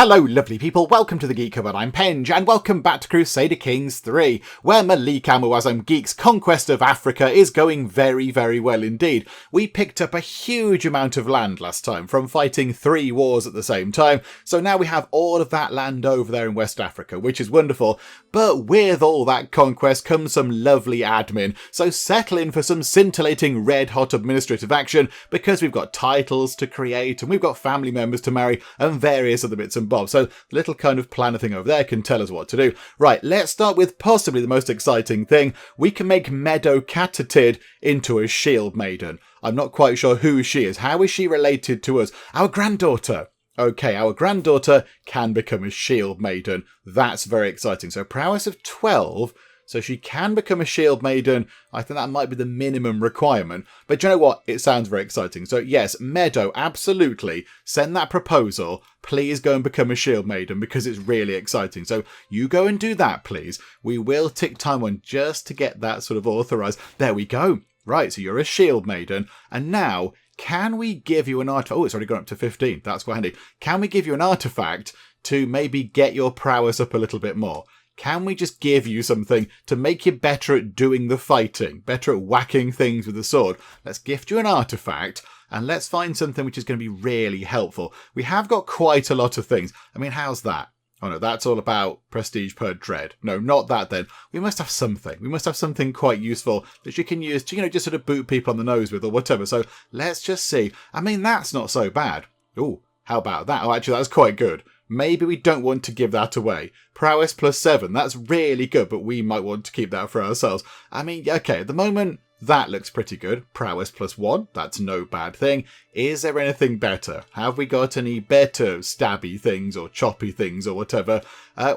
Hello lovely people, welcome to the Geek Cupboard, I'm Penge, and welcome back to Crusader Kings 3, where Malik Al-Muazzam Geek's conquest of Africa is going very, very well indeed. We picked up a huge amount of land last time from fighting 3 wars at the same time, so now we have all of that land over there in West Africa, which is wonderful. But with all that conquest comes some lovely admin, so settle in for some scintillating red-hot administrative action, because we've got titles to create, and we've got family members to marry, and various other bits and bobs. So the little kind of planner thing over there can tell us what to do. Right, let's start with possibly the most exciting thing. We can make Meadow Catatid into a shield maiden. I'm not quite sure who she is. How is she related to us? Our granddaughter. Okay, our granddaughter can become a shield maiden. That's very exciting. So prowess of 12, so she can become a shield maiden. I think that might be the minimum requirement. But do you know what? It sounds very exciting. So yes, Meadow, absolutely. Send that proposal. Please go and become a shield maiden because it's really exciting. So you go and do that, please. We will tick time on just to get that sort of authorised. There we go. Right, so you're a shield maiden. And now, can we give you an artifact? Oh, it's already gone up to 15. That's quite handy. Can we give you an artifact to maybe get your prowess up a little bit more? Can we just give you something to make you better at doing the fighting, better at whacking things with the sword? Let's gift you an artifact, and let's find something which is going to be really helpful. We have got quite a lot of things. I mean, how's that? Oh no, that's all about prestige per dread. No, not that then. We must have something. We must have something quite useful that you can use to, just sort of boot people on the nose with or whatever. So let's just see. I mean, that's not so bad. Ooh, how about that? Oh, actually, that's quite good. Maybe we don't want to give that away. Prowess plus 7, that's really good, but we might want to keep that for ourselves. I mean, okay, at the moment, that looks pretty good. Prowess plus 1, that's no bad thing. Is there anything better? Have we got any better stabby things or choppy things or whatever?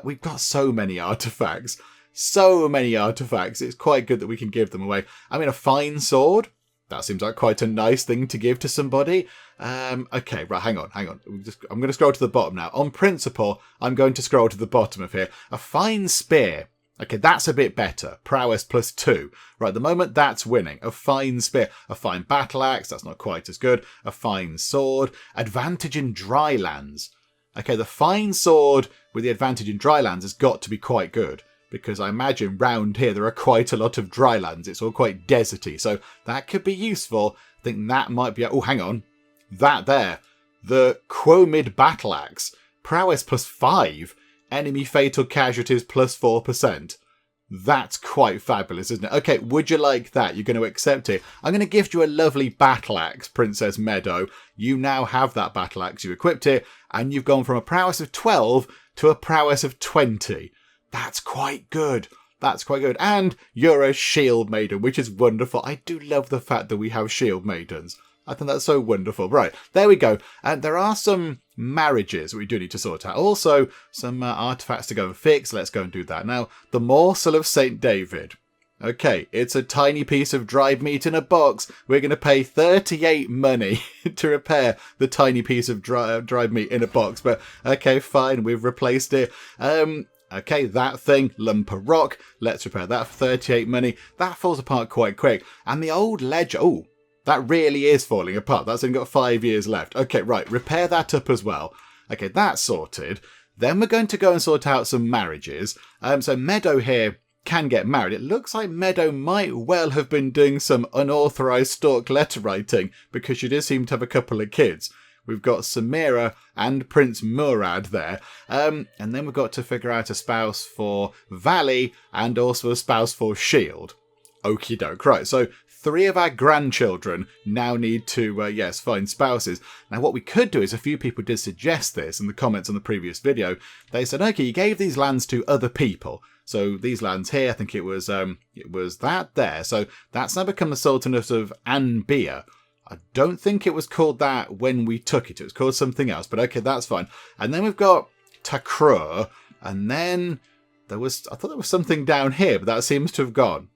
We've got so many artefacts. So many artefacts. It's quite good that we can give them away. I mean, a fine sword? That seems like quite a nice thing to give to somebody. Okay, right, hang on. I'm going to scroll to the bottom now. On principle, I'm going to scroll to the bottom of here. A fine spear. Okay, that's a bit better. Prowess plus 2. Right, at the moment, that's winning. A fine spear. A fine battle axe. That's not quite as good. A fine sword. Advantage in dry lands. Okay, the fine sword with the advantage in dry lands has got to be quite good, because I imagine round here there are quite a lot of dry lands. It's all quite deserty, so that could be useful. I think that might be... Oh, hang on. That there. The Quomid Battle Axe. Prowess plus 5. Enemy fatal casualties plus 4%. That's quite fabulous, isn't it? Okay, would you like that? You're going to accept it. I'm going to gift you a lovely battle axe, Princess Meadow. You now have that battle axe. You equipped it, and you've gone from a prowess of 12 to a prowess of 20. That's quite good. That's quite good. And you're a shield maiden, which is wonderful. I do love the fact that we have shield maidens. I think that's so wonderful. Right, there we go. And there are some marriages we do need to sort out. Also, some artifacts to go and fix. Let's go and do that. Now, the morsel of St. David. Okay, it's a tiny piece of dried meat in a box. We're going to pay 38 money to repair the tiny piece of dried meat in a box. But, okay, fine. We've replaced it. Okay, that thing, lump of rock. Let's repair that for 38 money. That falls apart quite quick. And the old ledger... Oh, that really is falling apart. That's only got 5 years left. Okay, right. Repair that up as well. Okay, that's sorted. Then we're going to go and sort out some marriages. So Meadow here can get married. It looks like Meadow might well have been doing some unauthorised stalk letter writing, because she does seem to have a couple of kids. We've got Samira and Prince Murad there. And then we've got to figure out a spouse for Valley and also a spouse for Shield. Okie doke. Right, so 3 of our grandchildren now need to, yes, find spouses. Now, what we could do is, a few people did suggest this in the comments on the previous video. They said, okay, you gave these lands to other people. So these lands here, I think it was that there. So that's now become the Sultanate of Anbia. I don't think it was called that when we took it. It was called something else, but okay, that's fine. And then we've got Takrur, and then I thought there was something down here, but that seems to have gone.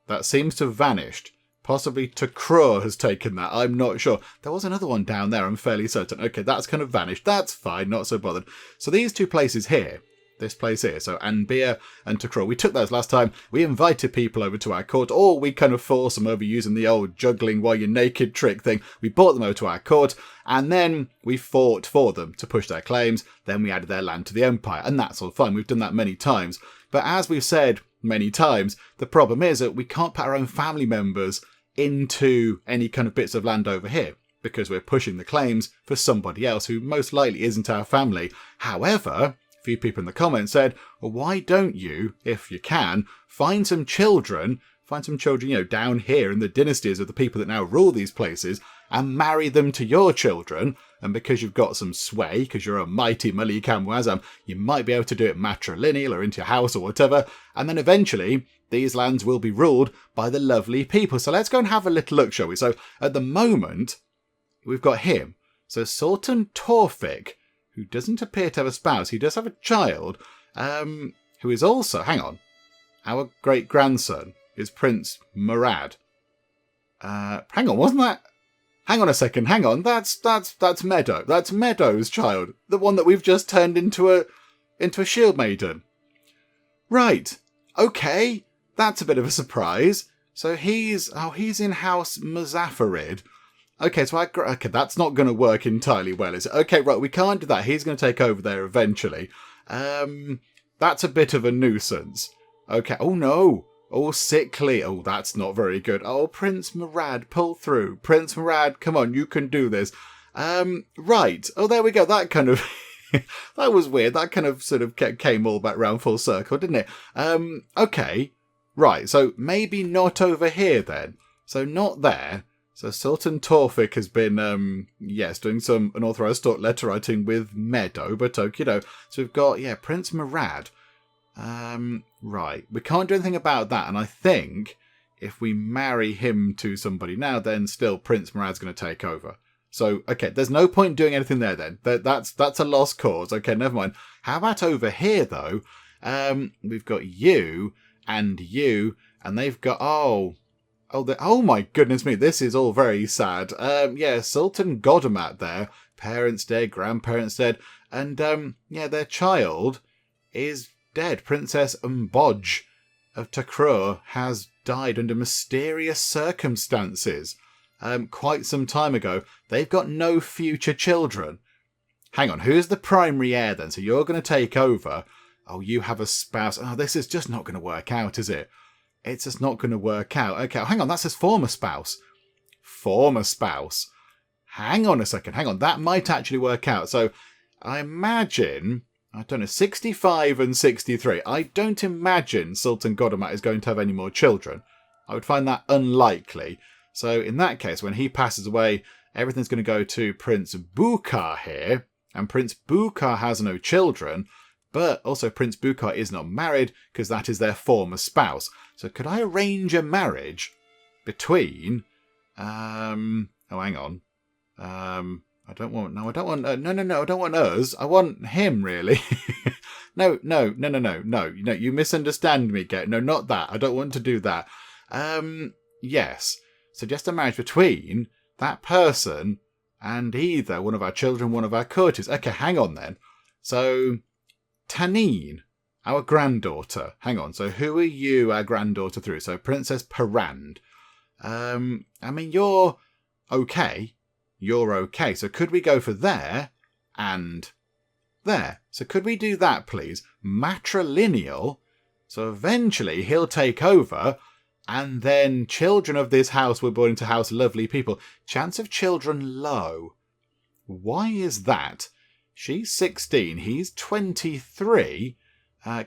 That seems to have vanished. Possibly Takrur has taken that. I'm not sure. There was another one down there, I'm fairly certain. Okay, that's kind of vanished. That's fine, not so bothered. So these 2 places here, this place here. So Anbir and Takro. We took those last time. We invited people over to our court, or we kind of forced them over using the old juggling while you're naked trick thing. We brought them over to our court, and then we fought for them to push their claims. Then we added their land to the empire, and that's all fine. We've done that many times. But as we've said many times, the problem is that we can't put our own family members into any kind of bits of land over here, because we're pushing the claims for somebody else who most likely isn't our family. However, a few people in the comments said, well, why don't you, if you can, find some children, down here in the dynasties of the people that now rule these places, and marry them to your children. And because you've got some sway, because you're a mighty Malik Al-Muazzam, you might be able to do it matrilineal or into your house or whatever. And then eventually, these lands will be ruled by the lovely people. So let's go and have a little look, shall we? So at the moment, we've got him. So Sultan Tawfik, who doesn't appear to have a spouse. He does have a child, who is also, hang on, our great-grandson is Prince Murad. Hang on, wasn't that? Hang on a second, hang on. That's Meadow. That's Meadow's child. The one that we've just turned into a shield maiden. Right. Okay. That's a bit of a surprise. So he's in House Muzaffarid. Okay, so that's not going to work entirely well, is it? Okay, right, we can't do that. He's going to take over there eventually. That's a bit of a nuisance. Okay, oh no. Oh, sickly. Oh, that's not very good. Oh, Prince Murad, pull through. Prince Murad, come on, you can do this. Right. Oh, there we go. That kind of... that was weird. That kind of sort of came all back round full circle, didn't it? Okay. Right, so maybe not over here then. So not there. So Sultan Tawfik has been, doing some unauthorised letter writing with Meadow, but so we've got, Prince Murad. Right, we can't do anything about that, and I think if we marry him to somebody now, then still Prince Murad's going to take over. So, okay, there's no point doing anything there then. That's a lost cause. Okay, never mind. How about over here, though? We've got you, and they've got, oh my goodness me, this is all very sad. Sultan Godamat there, parents dead, grandparents dead, and their child is dead. Princess Mboj of Takrur has died under mysterious circumstances. Quite some time ago. They've got no future children. Hang on, who's the primary heir then? So you're going to take over. Oh, you have a spouse. Oh, this is just not going to work out, is it? It's just not going to work out. Okay, hang on, that's his former spouse. Former spouse. Hang on a second, hang on. That might actually work out. So I imagine, 65 and 63. I don't imagine Sultan Godamat is going to have any more children. I would find that unlikely. So in that case, when he passes away, everything's going to go to Prince Bukhar here. And Prince Bukhar has no children. But also Prince Bukhar is not married because that is their former spouse. So could I arrange a marriage between... hang on. I don't want us. I want him, really. No, you misunderstand me, Get. No, not that. I don't want to do that. Yes. So just a marriage between that person and either one of our children, one of our courtiers. Okay, hang on then. So... Tanine, our granddaughter. Hang on, so who are you, our granddaughter, through? So Princess Parand. You're okay. You're okay. So could we go for there and there? So could we do that, please? Matrilineal. So eventually he'll take over, and then children of this house were born into house lovely people. Chance of children low. Why is that? She's 16, he's 23.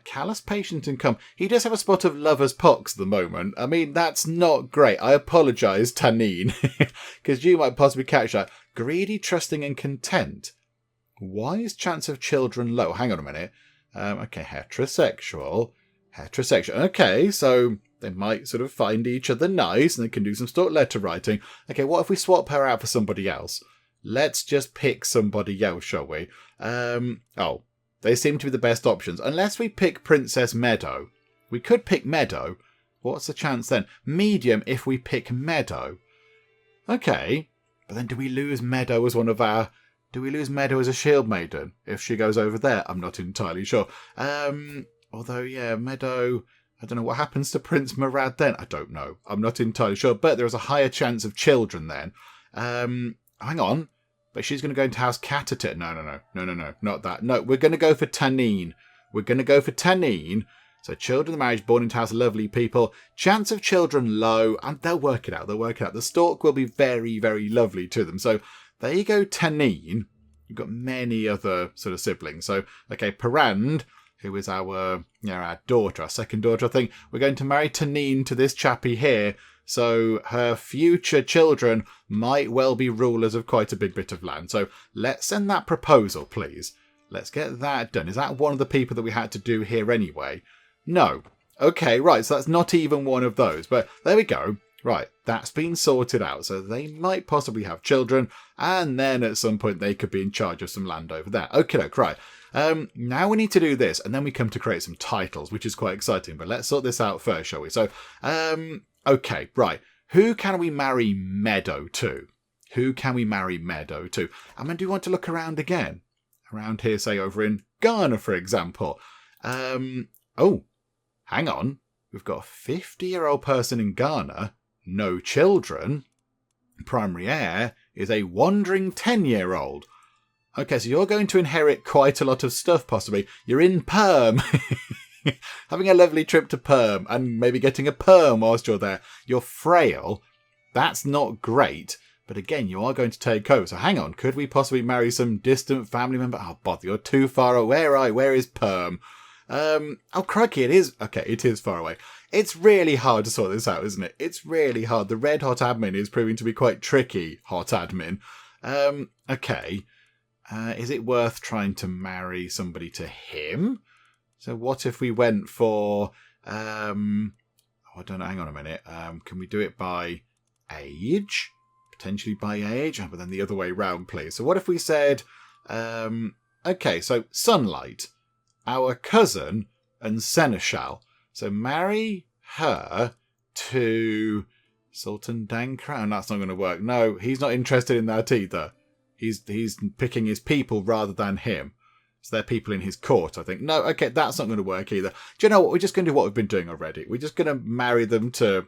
Callous, patient and calm. He does have a spot of lover's pox at the moment. That's not great. I apologise, Tanine, because you might possibly catch that. Greedy, trusting and content. Why is chance of children low? Hang on a minute. Okay, heterosexual. Okay, so they might sort of find each other nice and they can do some letter writing. Okay, what if we swap her out for somebody else? Let's just pick somebody else, shall we? They seem to be the best options. Unless we pick Princess Meadow. We could pick Meadow. What's the chance then? Medium if we pick Meadow. Okay. But then do we lose Meadow as one of our Do we lose Meadow as a shield maiden if she goes over there? I'm not entirely sure. Although, yeah, Meadow... I don't know what happens to Prince Murad then. I don't know. I'm not entirely sure. But there is a higher chance of children then. Hang on. But she's going to go into House Catatit. No. Not that. No, we're going to go for Tanine. We're going to go for Tanine. So children of the marriage born into House of Lovely People. Chance of children low. And they'll work it out. The stork will be very, very lovely to them. So there you go, Tanine. You've got many other sort of siblings. So, okay, Parand, who is our daughter, our second daughter, I think. We're going to marry Tanine to this chappie here. So her future children might well be rulers of quite a big bit of land. So let's send that proposal, please. Let's get that done. Is that one of the people that we had to do here anyway? No. Okay, right. So that's not even one of those. But there we go. Right. That's been sorted out. So they might possibly have children. And then at some point they could be in charge of some land over there. Okay, look, right. Now we need to do this. And then we come to create some titles, which is quite exciting. But let's sort this out first, shall we? So, okay, right. Who can we marry Meadow to? Who can we marry Meadow to? I mean, do you want to look around again? Around here, say over in Ghana, for example. Oh, hang on. We've got a 50-year-old person in Ghana, no children. Primary heir is a wandering 10-year-old. Okay, so you're going to inherit quite a lot of stuff, possibly. You're in Perm. Having a lovely trip to Perm and maybe getting a perm whilst you're there. You're frail. That's not great. But again, you are going to take over. So hang on, could we possibly marry some distant family member? Oh, bother, you're too far away. Where is Perm? Oh, crikey, it is. Okay, it is far away. It's really hard to sort this out, isn't it? It's really hard. The red hot admin is proving to be quite tricky, hot admin. Okay. Is it worth trying to marry somebody to him? So what if we went for... I don't know, hang on a minute. Can we do it by age? Potentially by age? But then the other way round, please. So what if we said... okay, so Sunlight, our cousin and seneschal. So marry her to Sultan Dankran. That's not going to work. No, he's not interested in that either. He's picking his people rather than him. So they're people in his court, I think. No, okay, that's not going to work either. Do you know what? We're just going to do what we've been doing already. We're just going to marry them to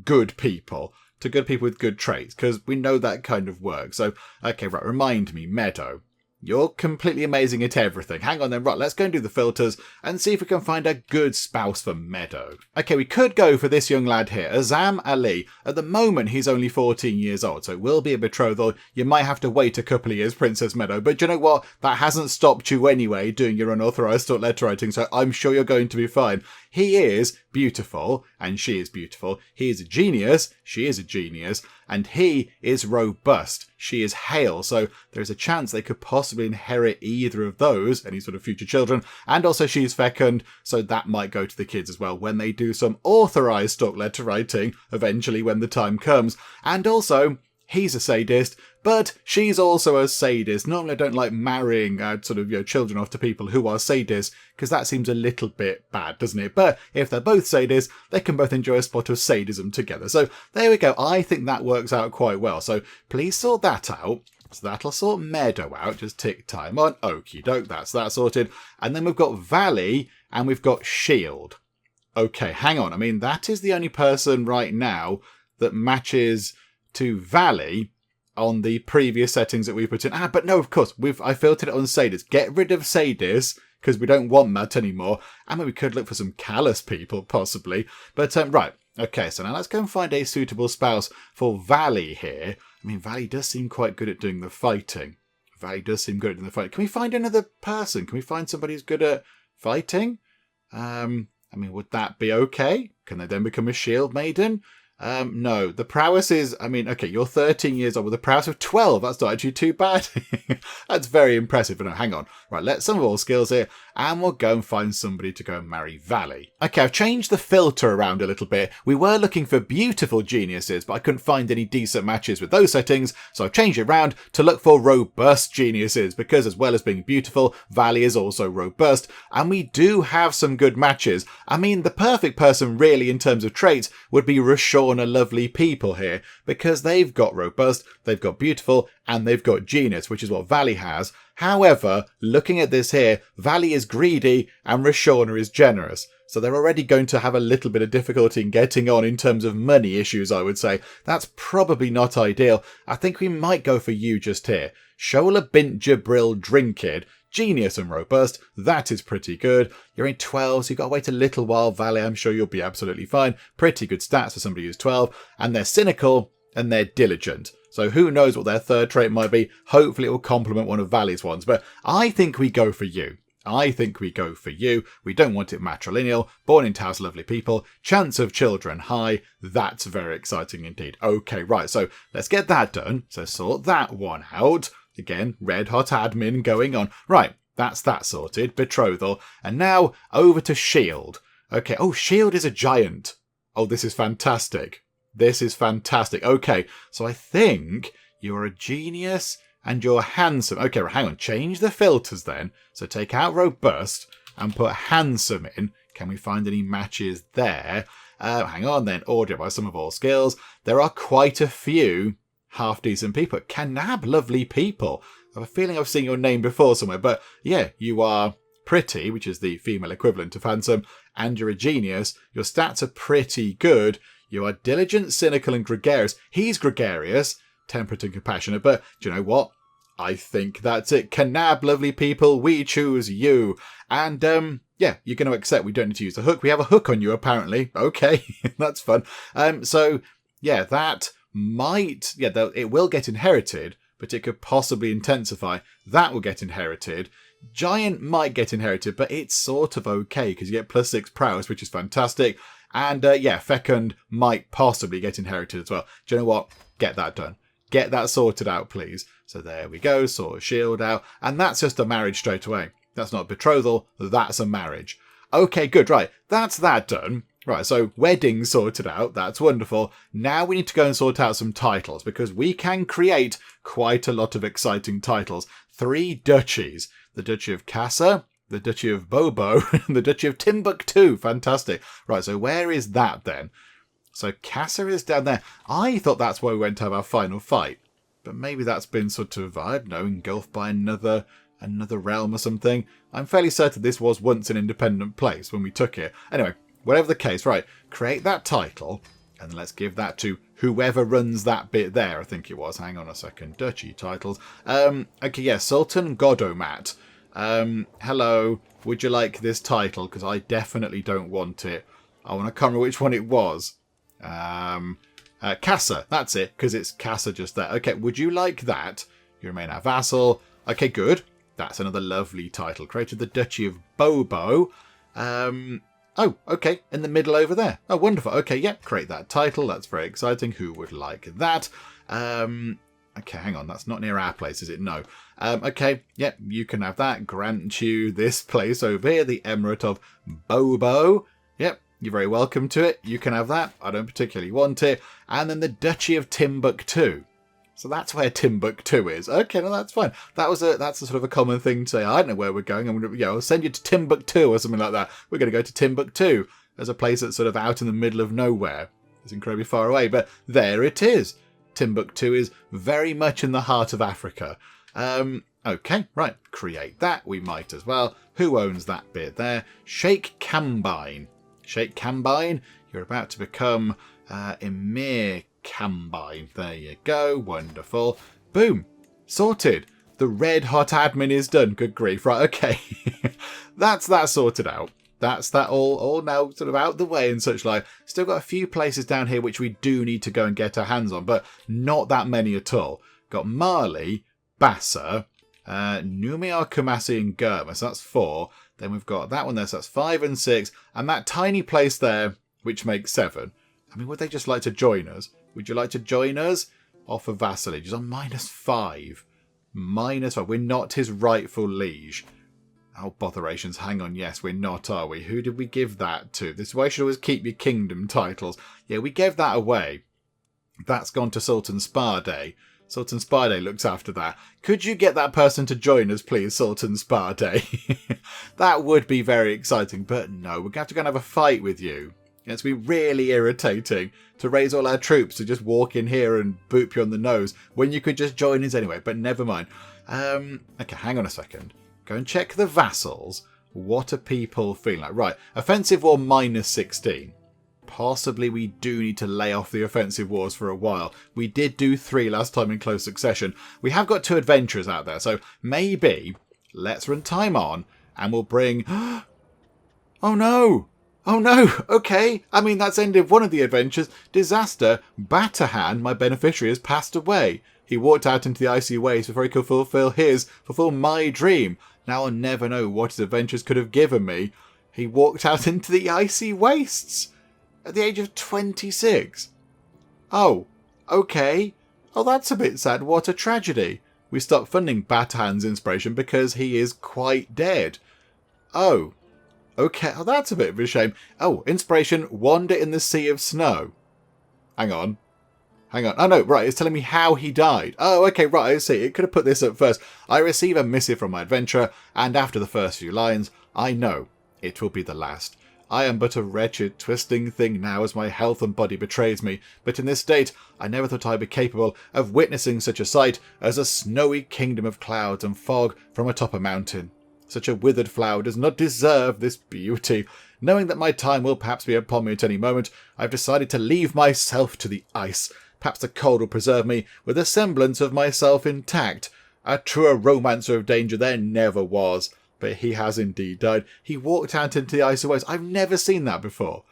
good people. To good people with good traits. Because we know that kind of works. So, okay, right, remind me, Meadow. You're completely amazing at everything. Hang on then, right, let's go and do the filters and see if we can find a good spouse for Meadow. Okay, we could go for this young lad here, Azam Ali. At the moment, he's only 14 years old, so it will be a betrothal. You might have to wait a couple of years, Princess Meadow, but you know what? That hasn't stopped you anyway doing your unauthorised stalk letter writing, so I'm sure you're going to be fine. He is beautiful, and she is beautiful. He is a genius, she is a genius, and he is robust. She is hale, so there's a chance they could possibly inherit either of those, any sort of future children, and also she's fecund, so that might go to the kids as well when they do some authorised stalk letter writing, eventually when the time comes. And also, he's a sadist, but she's also a sadist. Normally I don't like marrying children off to people who are sadists, because that seems a little bit bad, doesn't it? But if they're both sadists, they can both enjoy a spot of sadism together. So there we go. I think that works out quite well. So please sort that out. So that'll sort Meadow out. Just tick time on. Okie doke, that's that sorted. And then we've got Valley and we've got Shield. Okay, hang on. I mean, that is the only person right now that matches to Valley on the previous settings that we put in. But no, of course, I filtered it on Sadist. Get rid of Sadist, because we don't want that anymore. I mean, we could look for some callous people, possibly. But, right. Okay, so now let's go and find a suitable spouse for Valley here. I mean, Valley does seem quite good at doing the fighting. Can we find another person? Can we find somebody who's good at fighting? I mean, would that be okay? Can they then become a shield maiden? No, the prowess is, okay, you're 13 years old with a prowess of 12. That's not actually too bad. That's very impressive. But no, hang on. Right, let's sum of all skills here, and we'll go and find somebody to go and marry Valley. Okay, I've changed the filter around a little bit. We were looking for beautiful geniuses, but I couldn't find any decent matches with those settings, so I've changed it around to look for robust geniuses, because as well as being beautiful, Valley is also robust, and we do have some good matches. I mean, the perfect person really in terms of traits would be Rashawn corner lovely people here, because they've got robust, they've got beautiful, and they've got genius, which is what Valley has. However, looking at this here, Valley is greedy and Rashona is generous. So they're already going to have a little bit of difficulty in getting on in terms of money issues, I would say. That's probably not ideal. I think we might go for you just here. Shola bint Jabril Drinkid. Genius and robust. That is pretty good. You're in 12, so you've got to wait a little while, Valley. I'm sure you'll be absolutely fine. Pretty good stats for somebody who's 12. And they're cynical and they're diligent. So who knows what their third trait might be. Hopefully it will complement one of Valley's ones. But I think we go for you. We don't want it matrilineal. Born into house lovely people. Chance of children high. That's very exciting indeed. Okay, right. So let's get that done. So sort that one out. Again, red hot admin going on. Right. That's that sorted. Betrothal. And now over to Shield. Okay. Oh, Shield is a giant. Oh, this is fantastic. Okay. So I think you're a genius. And you're handsome. Okay, hang on. Change the filters then. So take out robust and put handsome in. Can we find any matches there? Hang on then. Order by sum of all skills. There are quite a few half-decent people. Kanab, lovely people. I have a feeling I've seen your name before somewhere. But yeah, you are pretty, which is the female equivalent of handsome. And you're a genius. Your stats are pretty good. You are diligent, cynical, and gregarious. He's gregarious. Temperate and compassionate, but do you know what? I think that's it. Kanab, lovely people, we choose you. And, yeah, you're going to accept we don't need to use the hook. We have a hook on you, apparently. Okay, that's fun. So, yeah, that might, it will get inherited, but it could possibly intensify. That will get inherited. Giant might get inherited, but it's sort of okay, because you get +6 prowess, which is fantastic. And, yeah, Fecund might possibly get inherited as well. Do you know what? Get that done. Get that sorted out, please. So there we go, sort Shield out. And that's just a marriage straight away. That's not a betrothal, that's a marriage. Okay, good, right. That's that done. Right, so wedding sorted out. That's wonderful. Now we need to go and sort out some titles, because we can create quite a lot of exciting titles. 3 duchies. The Duchy of Kassa, the Duchy of Bobo, and the Duchy of Timbuktu. Fantastic. Right, so where is that then? So Kassa is down there. I thought that's where we went to have our final fight. But maybe that's been sort of, I don't know, engulfed by another realm or something. I'm fairly certain this was once an independent place when we took it. Anyway, whatever the case, right, create that title. And let's give that to whoever runs that bit there, I think it was. Hang on a second. Duchy titles. Okay, yeah, Sultan Godomat. Hello, would you like this title? Because I definitely don't want it. I can't remember which one it was. Kassa, that's it, because it's Kassa just there. Okay, would you like that? You remain our vassal. Okay, good. That's another lovely title. Created the Duchy of Bobo. Oh, okay, in the middle over there. Oh, wonderful. Okay, yep, create that title. That's very exciting. Who would like that? Okay, hang on. That's not near our place, is it? No. Okay, yep, you can have that. Grant you this place over here, the Emirate of Bobo. Yep. You're very welcome to it. You can have that. I don't particularly want it. And then the Duchy of Timbuktu. So that's where Timbuktu is. Okay, no, that's fine. That's a sort of a common thing to say. I don't know where we're going. I'll send you to Timbuktu or something like that. We're going to go to Timbuktu as a place that's sort of out in the middle of nowhere. It's incredibly far away, but there it is. Timbuktu is very much in the heart of Africa. Okay, right. Create that. We might as well. Who owns that bit there? Sheikh Kambine. Sheikh Kambine, you're about to become Emir Kambine. There you go. Wonderful. Boom. Sorted. The red hot admin is done. Good grief. Right, okay. That's that sorted out. That's that all now sort of out the way and such like. Still got a few places down here which we do need to go and get our hands on, but not that many at all. Got Mali, Bassa, Numia, Kumasi and Gurma. So that's 4. Then we've got that one there, so that's 5 and 6. And that tiny place there, which makes 7. I mean, would they just like to join us? Would you like to join us? Offer vassalage. He's on -5. -5. We're not his rightful liege. Oh, botherations. Hang on. Yes, we're not, are we? Who did we give that to? This is why you should always keep your kingdom titles. Yeah, we gave that away. That's gone to Sultan Sparday. Sultan Sparday looks after that. Could you get that person to join us, please, Sultan Sparday? That would be very exciting, but no, we're going to have to go and have a fight with you. It's be really irritating to raise all our troops to just walk in here and boop you on the nose when you could just join us anyway, but never mind. Okay, hang on a second. Go and check the vassals. What are people feeling like? Right, offensive war -16. Possibly we do need to lay off the offensive wars for a while. We did do 3 last time in close succession. We have got 2 adventurers out there, so maybe let's run time on and we'll bring... Oh no! Oh no! Okay, I mean that's ended one of the adventures. Disaster. Batahan, my beneficiary, has passed away. He walked out into the icy waste before he could fulfill my dream. Now I'll never know what his adventures could have given me. He walked out into the icy wastes at the age of 26. Oh, okay. Oh, that's a bit sad. What a tragedy. We stopped funding Batahan's inspiration because he is quite dead. Oh, okay. Oh, that's a bit of a shame. Oh, inspiration, wander in the sea of snow. Hang on. Oh, no, right. It's telling me how he died. Oh, okay, right. I see. It could have put this up first. I receive a missive from my adventurer, and after the first few lines, I know it will be the last. I am but a wretched, twisting thing now as my health and body betrays me, but in this state I never thought I'd be capable of witnessing such a sight as a snowy kingdom of clouds and fog from atop a mountain. Such a withered flower does not deserve this beauty. Knowing that my time will perhaps be upon me at any moment, I've decided to leave myself to the ice. Perhaps the cold will preserve me with a semblance of myself intact. A truer romancer of danger there never was. But he has indeed died. He walked out into the icy waste. I've never seen that before.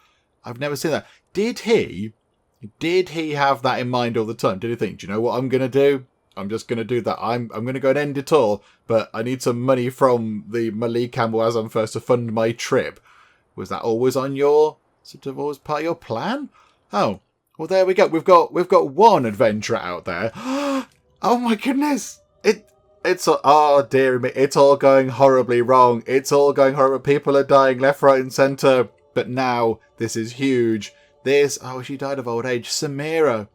I've never seen that. Did he have that in mind all the time? Did he think, do you know what I'm going to do? I'm just going to do that. I'm going to go and end it all, but I need some money from the Malik Al-Muazzam first to fund my trip. Was that always on your, always part of your plan? Oh, well, there we go. We've got one adventurer out there. Oh my goodness. Oh dear me, it's all going horribly wrong. It's all going horrible. People are dying left, right and centre. But now, this is huge. She died of old age. Samira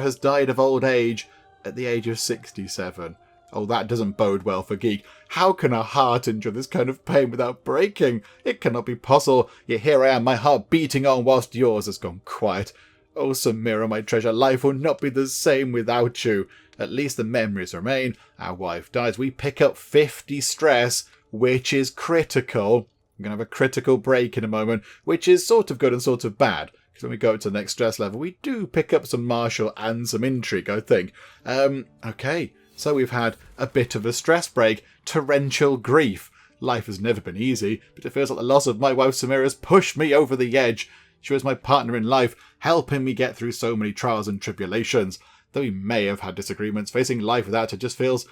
has died of old age at the age of 67. Oh, that doesn't bode well for Geek. How can a heart endure this kind of pain without breaking? It cannot be possible. Yet here I am, my heart beating on whilst yours has gone quiet. Oh, Samira, my treasure, life will not be the same without you. At least the memories remain. Our wife dies. We pick up 50 stress, which is critical. I'm going to have a critical break in a moment, which is sort of good and sort of bad. Because when we go to the next stress level, we do pick up some martial and some intrigue, I think. Okay, so we've had a bit of a stress break. Torrential grief. Life has never been easy, but it feels like the loss of my wife Samira has pushed me over the edge. She was my partner in life, helping me get through so many trials and tribulations. Though we may have had disagreements, facing life without her just feels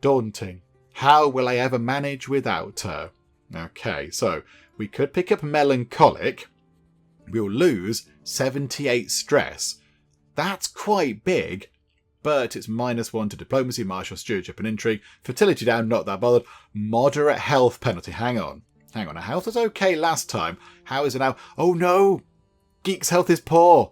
daunting. How will I ever manage without her? Okay, so we could pick up melancholic. We'll lose 78 stress. That's quite big, but it's -1 to diplomacy, martial stewardship and intrigue. Fertility down, not that bothered. Moderate health penalty. Hang on. Our health was okay last time. How is it now? Oh no! Geek's health is poor.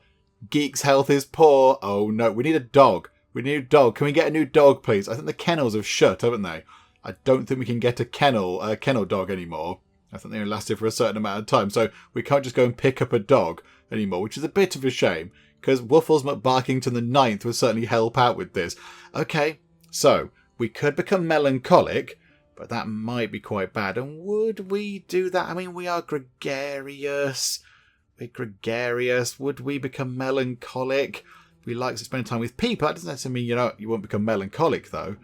Oh no, we need a dog. Can we get a new dog, please? I think the kennels have shut, haven't they? I don't think we can get a kennel dog anymore. I think they only lasted for a certain amount of time, so we can't just go and pick up a dog anymore, which is a bit of a shame, because Wuffles McBarkington the 9th would certainly help out with this. Okay, so we could become melancholic, but that might be quite bad. And would we do that? I mean, we are gregarious. Would we become melancholic? We like to spend time with people. That doesn't necessarily mean you won't become melancholic, though.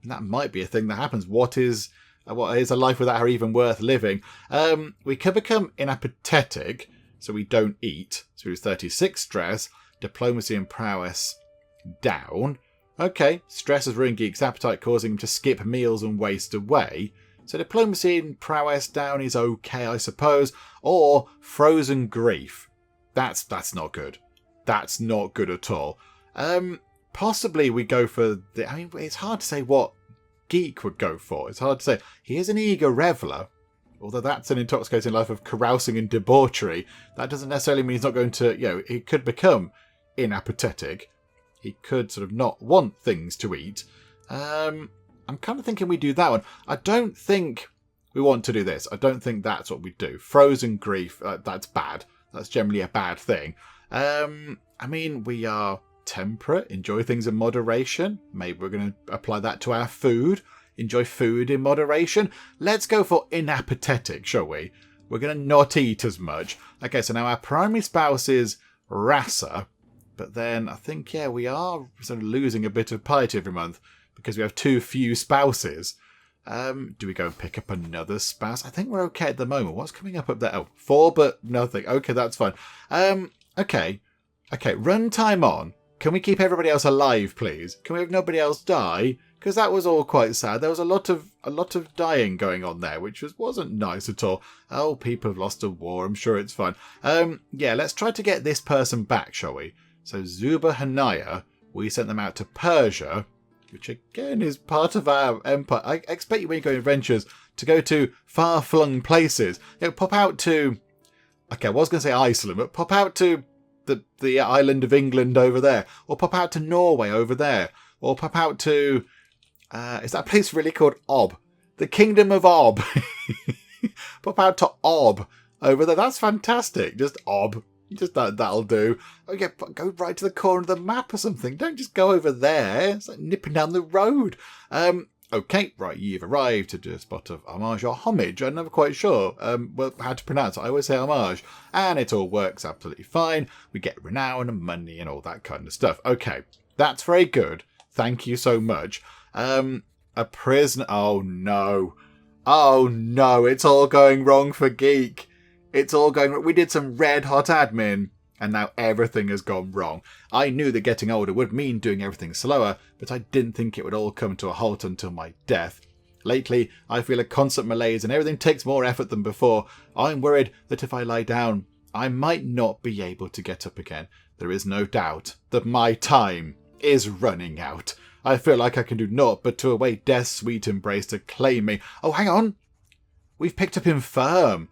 And that might be a thing that happens. What is a life without her even worth living? We could become inapathetic, so we don't eat. So we lose 36 stress. Diplomacy and prowess down. Okay, stress has ruined Geek's appetite, causing him to skip meals and waste away. So diplomacy and prowess down is okay, I suppose. Or frozen grief. That's not good. That's not good at all. Possibly we go for it's hard to say what Geek would go for. It's hard to say. He is an eager reveller. Although that's an intoxicating life of carousing and debauchery. That doesn't necessarily mean he's not going to, he could become inapathetic. He could sort of not want things to eat. I'm kind of thinking we do that one. I don't think we want to do this. I don't think that's what we do. Frozen grief, that's bad. That's generally a bad thing. I mean, we are temperate, enjoy things in moderation. Maybe we're going to apply that to our food. Enjoy food in moderation. Let's go for inapathetic, shall we? We're going to not eat as much. Okay, so now our primary spouse is Rasa. But then I think, yeah, we are sort of losing a bit of piety every month because we have too few spouses. Do we go and pick up another spouse? I think we're okay at the moment. What's coming up there? Oh, 4, but nothing. Okay, that's fine. Okay, run time on. Can we keep everybody else alive, please? Can we have nobody else die? Because that was all quite sad. There was a lot of dying going on there, which wasn't nice at all. Oh, people have lost a war. I'm sure it's fine. Yeah, let's try to get this person back, shall we? So Zuba Hanaya, we sent them out to Persia, which again is part of our empire. I expect you when you go on adventures to go to far-flung places. You know, pop out to... Okay, I was going to say Iceland, but pop out to the island of England over there. Or pop out to Norway over there. Or pop out to... is that place really called Ob? The Kingdom of Ob. Pop out to Ob over there. That's fantastic. Just Ob. Just that'll do. Okay, go right to the corner of the map or something. Don't just go over there. It's like nipping down the road. Okay, right, you've arrived to do a spot of homage or homage. I'm never quite sure how to pronounce it. I always say homage. And it all works absolutely fine. We get renown and money and all that kind of stuff. Okay, that's very good. Thank you so much. A prisoner. Oh, no. Oh, no. It's all going wrong for Geek. It's all going wrong. We did some red hot admin, and now everything has gone wrong. I knew that getting older would mean doing everything slower, but I didn't think it would all come to a halt until my death. Lately, I feel a constant malaise and everything takes more effort than before. I'm worried that if I lie down, I might not be able to get up again. There is no doubt that my time is running out. I feel like I can do naught but to await death's sweet embrace to claim me. Oh, hang on. We've picked up Infirm.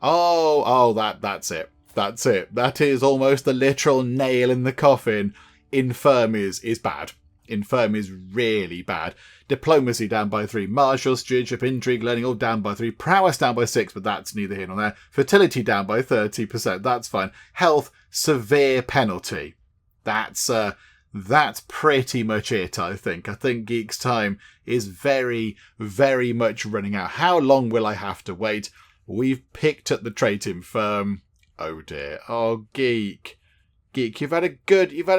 Oh, that's it. That's it. That is almost the literal nail in the coffin. Infirm is bad. Infirm is really bad. Diplomacy down by 3. Martial, stewardship, intrigue, learning all down by 3. Prowess down by 6, but that's neither here nor there. Fertility down by 30%. That's fine. Health, severe penalty. That's pretty much it, I think. I think Geek's time is very, very much running out. How long will I have to wait? We've picked up the trait Infirm. Oh dear. Oh, Geek. Geek, you've had a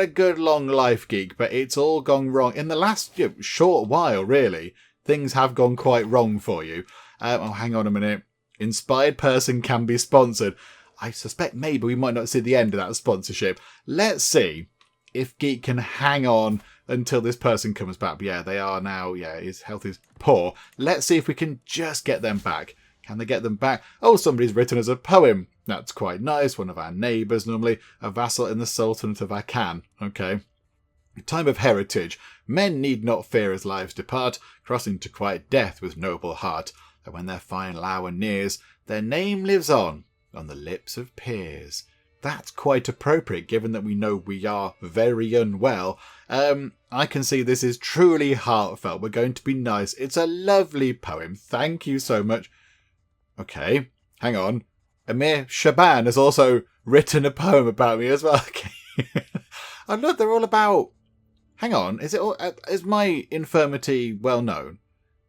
good long life, Geek, but it's all gone wrong. In the last short while, really, things have gone quite wrong for you. Oh, hang on a minute. Inspired person can be sponsored. I suspect maybe we might not see the end of that sponsorship. Let's see if Geek can hang on until this person comes back. But yeah, they are now. Yeah, his health is poor. Let's see if we can just get them back. Can they get them back? Oh, somebody's written us a poem. That's quite nice. One of our neighbours, normally. A vassal in the Sultanate of Akan. Okay. Time of heritage. Men need not fear as lives depart, crossing to quiet death with noble heart. And when their final hour nears, their name lives on the lips of peers. That's quite appropriate, given that we know we are very unwell. I can see this is truly heartfelt. We're going to be nice. It's a lovely poem. Thank you so much. Okay, hang on. Amir Shaban has also written a poem about me as well. Okay. Oh, look, they're all about... Hang on, is my infirmity well known?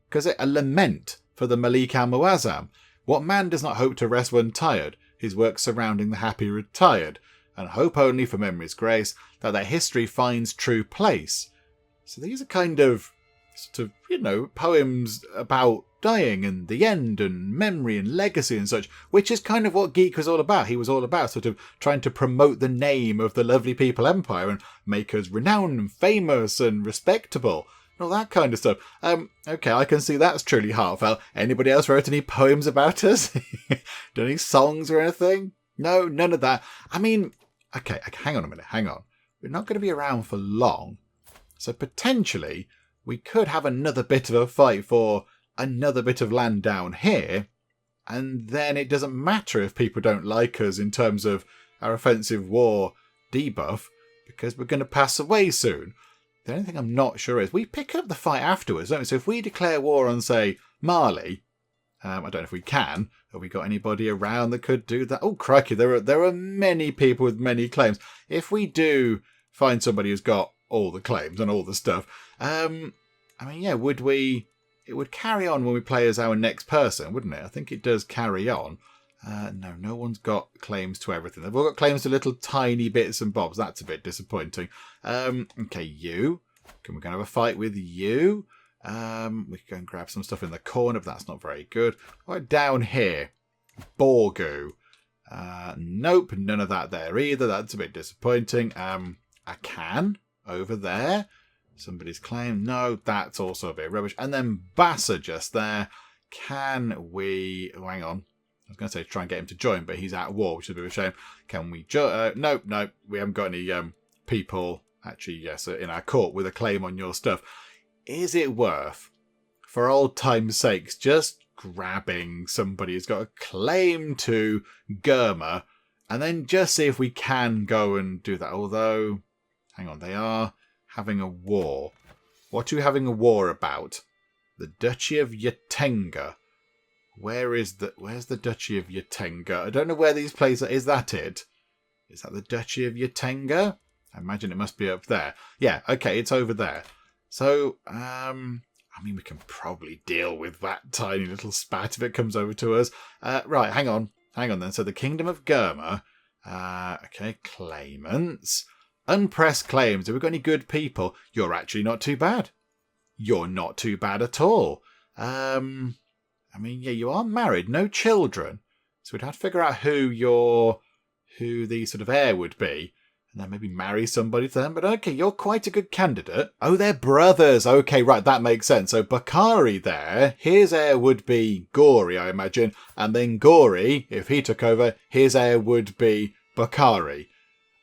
Because a lament for the Malik Al-Muazzam. What man does not hope to rest when tired? His work surrounding the happy retired, and hope only for memory's grace that their history finds true place. So these are kind of, sort of, poems about dying and the end and memory and legacy and such, which is kind of what Geek was all about. He was all about sort of trying to promote the name of the Lovely People Empire and make us renowned and famous and respectable and all that kind of stuff. Okay, I can see that's truly heartfelt. Anybody else wrote any poems about us? Done any songs or anything? No, none of that. I mean, okay, hang on a minute, hang on. We're not going to be around for long. So potentially we could have another bit of a fight for another bit of land down here, and then it doesn't matter if people don't like us in terms of our offensive war debuff, because we're going to pass away soon. The only thing I'm not sure is we pick up the fight afterwards, don't we? So if we declare war on, say, Mali, I don't know if we can. Have we got anybody around that could do that? Oh, crikey, there are many people with many claims. If we do find somebody who's got all the claims and all the stuff, I mean, yeah, would we... It would carry on when we play as our next person, wouldn't it? I think it does carry on. No one's got claims to everything. They've all got claims to little tiny bits and bobs. That's a bit disappointing. Okay, you. Can we go and have a fight with you? We can go and grab some stuff in the corner, but that's not very good. Right down here. Borgu. Nope, none of that there either. That's a bit disappointing. I can over there. Somebody's claim. No, that's also a bit rubbish. And then Bassa just there. Can we... Oh, hang on. I was going to say try and get him to join, but he's at war, which is a bit of a shame. Can we... No, we haven't got any people, actually, yes, in our court with a claim on your stuff. Is it worth, for old time's sakes, just grabbing somebody who's got a claim to Gurma and then just see if we can go and do that? Although, hang on, they are having a war. What are we having a war about? The Duchy of Yatenga. Where's the Duchy of Yatenga? I don't know where these places are. Is that it? Is that the Duchy of Yatenga? I imagine it must be up there. Yeah, okay, it's over there. So, I mean, we can probably deal with that tiny little spat if it comes over to us. Right, hang on then. So the Kingdom of Gurma. Okay, claimants. Unpressed claims. Have we got any good people? You're actually not too bad. You're not too bad at all. I mean, yeah, you are married, no children. So we'd have to figure out who the sort of heir would be. And then maybe marry somebody to them. But okay, you're quite a good candidate. Oh, they're brothers. Okay, right, that makes sense. So Bakari there, his heir would be Gori, I imagine. And then Gori, if he took over, his heir would be Bakari.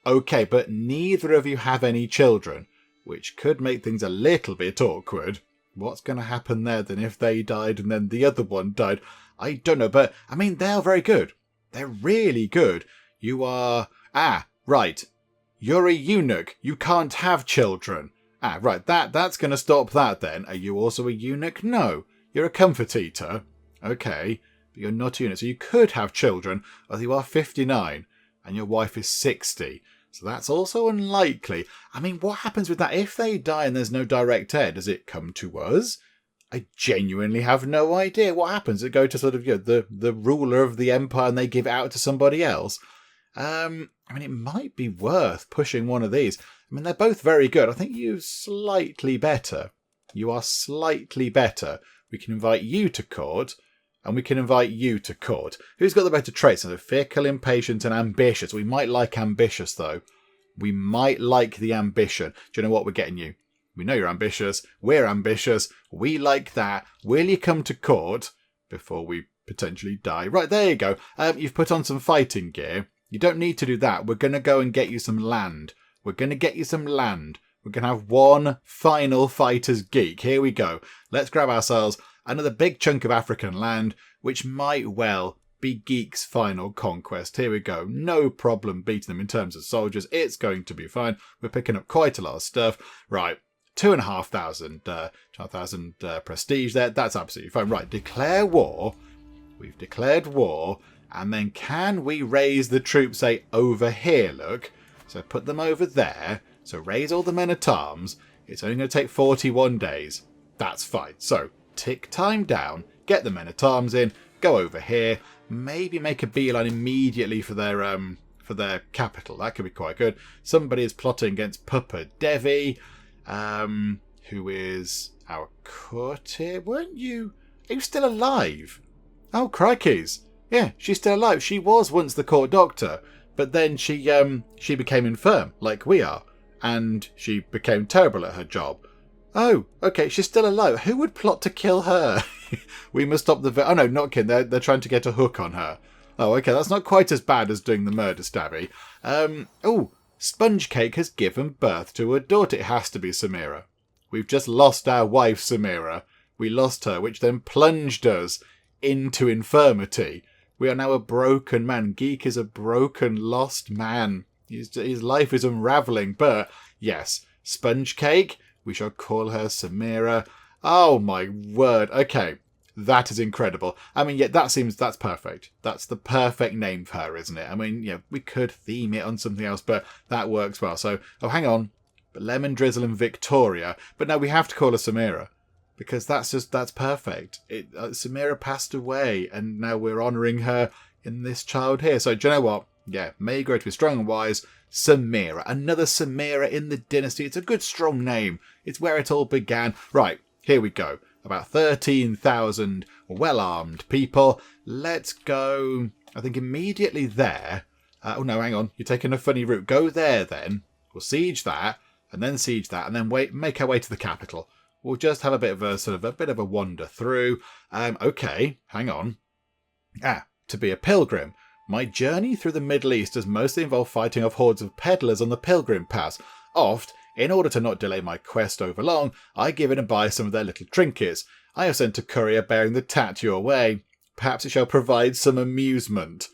Okay, but neither of you have any children, which could make things a little bit awkward. What's going to happen there then if they died and then the other one died? I don't know, but I mean, they're very good. They're really good. You are... right. You're a eunuch. You can't have children. Right, that's going to stop that then. Are you also a eunuch? No. You're a comfort eater. Okay, but you're not a eunuch. So you could have children, although you are 59 and your wife is 60. So that's also unlikely. I mean, what happens with that? If they die and there's no direct heir, does it come to us? I genuinely have no idea. What happens? Does it go to sort of the ruler of the empire and they give it out to somebody else? I mean, it might be worth pushing one of these. I mean, they're both very good. I think you're slightly better. You are slightly better. We can invite you to court, and we can invite you to court. Who's got the better traits? So fickle, impatient, and ambitious. We might like ambitious, though. We might like the ambition. Do you know what we're getting you? We know you're ambitious. We're ambitious. We like that. Will you come to court before we potentially die? Right, there you go. You've put on some fighting gear. You don't need to do that. We're going to go and get you some land. We're going to get you some land. We're going to have one final fighter's geek. Here we go. Let's grab ourselves another big chunk of African land, which might well be Geek's final conquest. Here we go. No problem beating them in terms of soldiers. It's going to be fine. We're picking up quite a lot of stuff. Right. 2,500 prestige there. That's absolutely fine. Right. Declare war. We've declared war. And then can we raise the troops, say, over here, look? So put them over there. So raise all the men-at-arms. It's only going to take 41 days. That's fine. So tick time down, get the men-at-arms in, go over here, maybe make a beeline immediately for their capital. That could be quite good. Somebody is plotting against Papa Devi, who is our courtier. Weren't you... Are you still alive? Oh, crikeys. Yeah, she's still alive. She was once the court doctor, but then she became infirm, like we are, and she became terrible at her job. Oh, okay, she's still alive. Who would plot to kill her? We must stop the... Oh, no, not kidding. They're trying to get a hook on her. Oh, okay, that's not quite as bad as doing the murder stabby. Sponge Cake has given birth to a daughter. It has to be Samira. We've just lost our wife, Samira. We lost her, which then plunged us into infirmity. We are now a broken man. Geek is a broken, lost man. His life is unravelling. But, yes, Sponge Cake, we shall call her Samira. Oh, my word. Okay, That is incredible. I mean, yeah, that's perfect. That's the perfect name for her, isn't it? I mean, yeah, we could theme it on something else, but that works well. So, oh, hang on. But Lemon Drizzle and Victoria. But no, we have to call her Samira. Because that's perfect. Samira passed away, and now we're honouring her in this child here. So, do you know what? Yeah, may you grow to be strong and wise. Samira. Another Samira in the dynasty. It's a good, strong name. It's where it all began. Right, here we go. About 13,000 well-armed people. Let's go, I think, immediately there. Oh, no, hang on. You're taking a funny route. Go there, then. We'll siege that, and then siege that, and then make our way to the capital. We'll just have a bit of a wander through. Okay, hang on. To be a pilgrim. My journey through the Middle East has mostly involved fighting off hordes of peddlers on the pilgrim pass. Oft, in order to not delay my quest over long, I give in and buy some of their little trinkets. I have sent a courier bearing the tat your way. Perhaps it shall provide some amusement.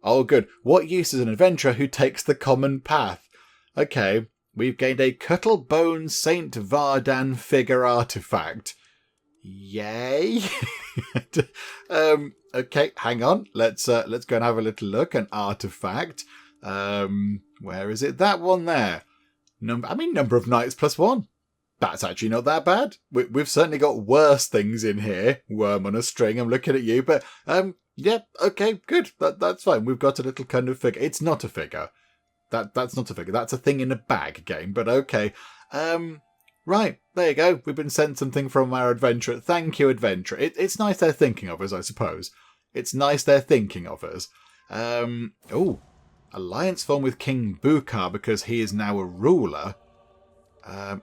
Oh, good. What use is an adventurer who takes the common path? Okay, we've gained a Cuttlebone Saint Vardan figure artefact. Yay! Okay, hang on. Let's go and have a little look. An artefact. Where is it? That one there. Number of knights +1. That's actually not that bad. We've certainly got worse things in here. Worm on a string. I'm looking at you, but yeah, okay, good. That's fine. We've got a little kind of figure. It's not a figure. That's not a figure. That's a thing in a bag game. But okay. Right, there you go. We've been sent something from our adventurer. Thank you, adventurer. It's nice they're thinking of us, I suppose. It's nice they're thinking of us. Alliance formed with King Bukar because he is now a ruler.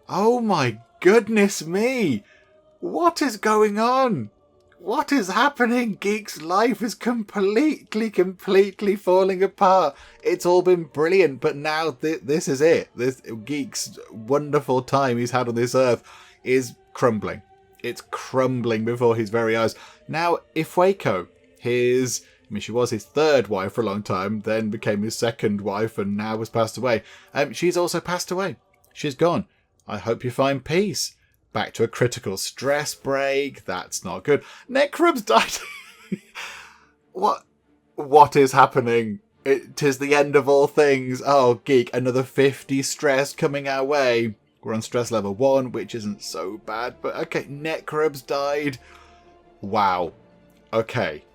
Oh my goodness me! What is going on? What is happening? Geek's life is completely falling apart. It's all been brilliant, but now this is it. This Geek's wonderful time he's had on this earth is crumbling. It's crumbling before his very eyes. Now, Ifwako, she was his third wife for a long time, then became his second wife, and now has passed away. She's also passed away. She's gone. I hope you find peace. Back to a critical stress break. That's not good. Necrub's died. What is happening? Tis the end of all things. Oh, Geek, another 50 stress coming our way. We're on stress level 1, which isn't so bad. But okay, Necrub's died. Wow. Okay.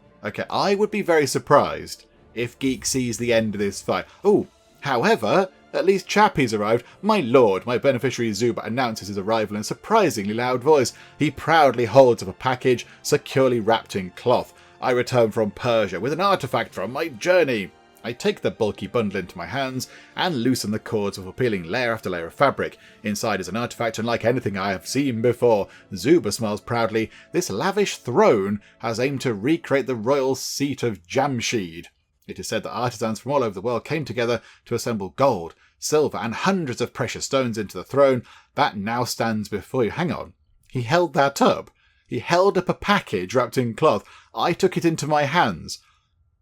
I would be very surprised if Geek sees the end of this fight. Oh, however, at least Chappie's arrived. My lord, my beneficiary Zuba announces his arrival in a surprisingly loud voice. He proudly holds up a package securely wrapped in cloth. I return from Persia with an artifact from my journey. I take the bulky bundle into my hands and loosen the cords of peeling layer after layer of fabric. Inside is an artifact unlike anything I have seen before. Zuba smiles proudly. This lavish throne has aimed to recreate the royal seat of Jamshid. It is said that artisans from all over the world came together to assemble gold, silver, and hundreds of precious stones into the throne that now stands before you. Hang on. He held that up. He held up a package wrapped in cloth. I took it into my hands.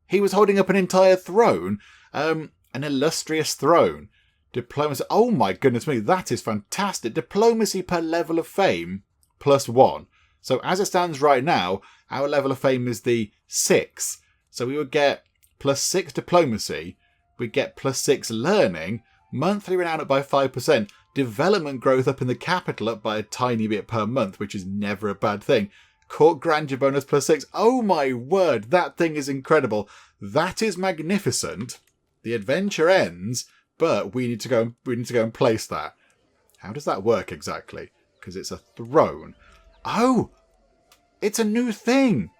He was holding up an entire throne. An illustrious throne. Diplomacy. Oh my goodness me, that is fantastic. Diplomacy per level of fame +1. So as it stands right now, our level of fame is the 6. So we would get +6 diplomacy. We get +6 learning. Monthly renown up by 5%. Development growth up in the capital up by a tiny bit per month, which is never a bad thing. Court grandeur bonus +6. Oh my word, that thing is incredible. That is magnificent. The adventure ends, but we need to go and place that. How does that work exactly? Because it's a throne. Oh, it's a new thing.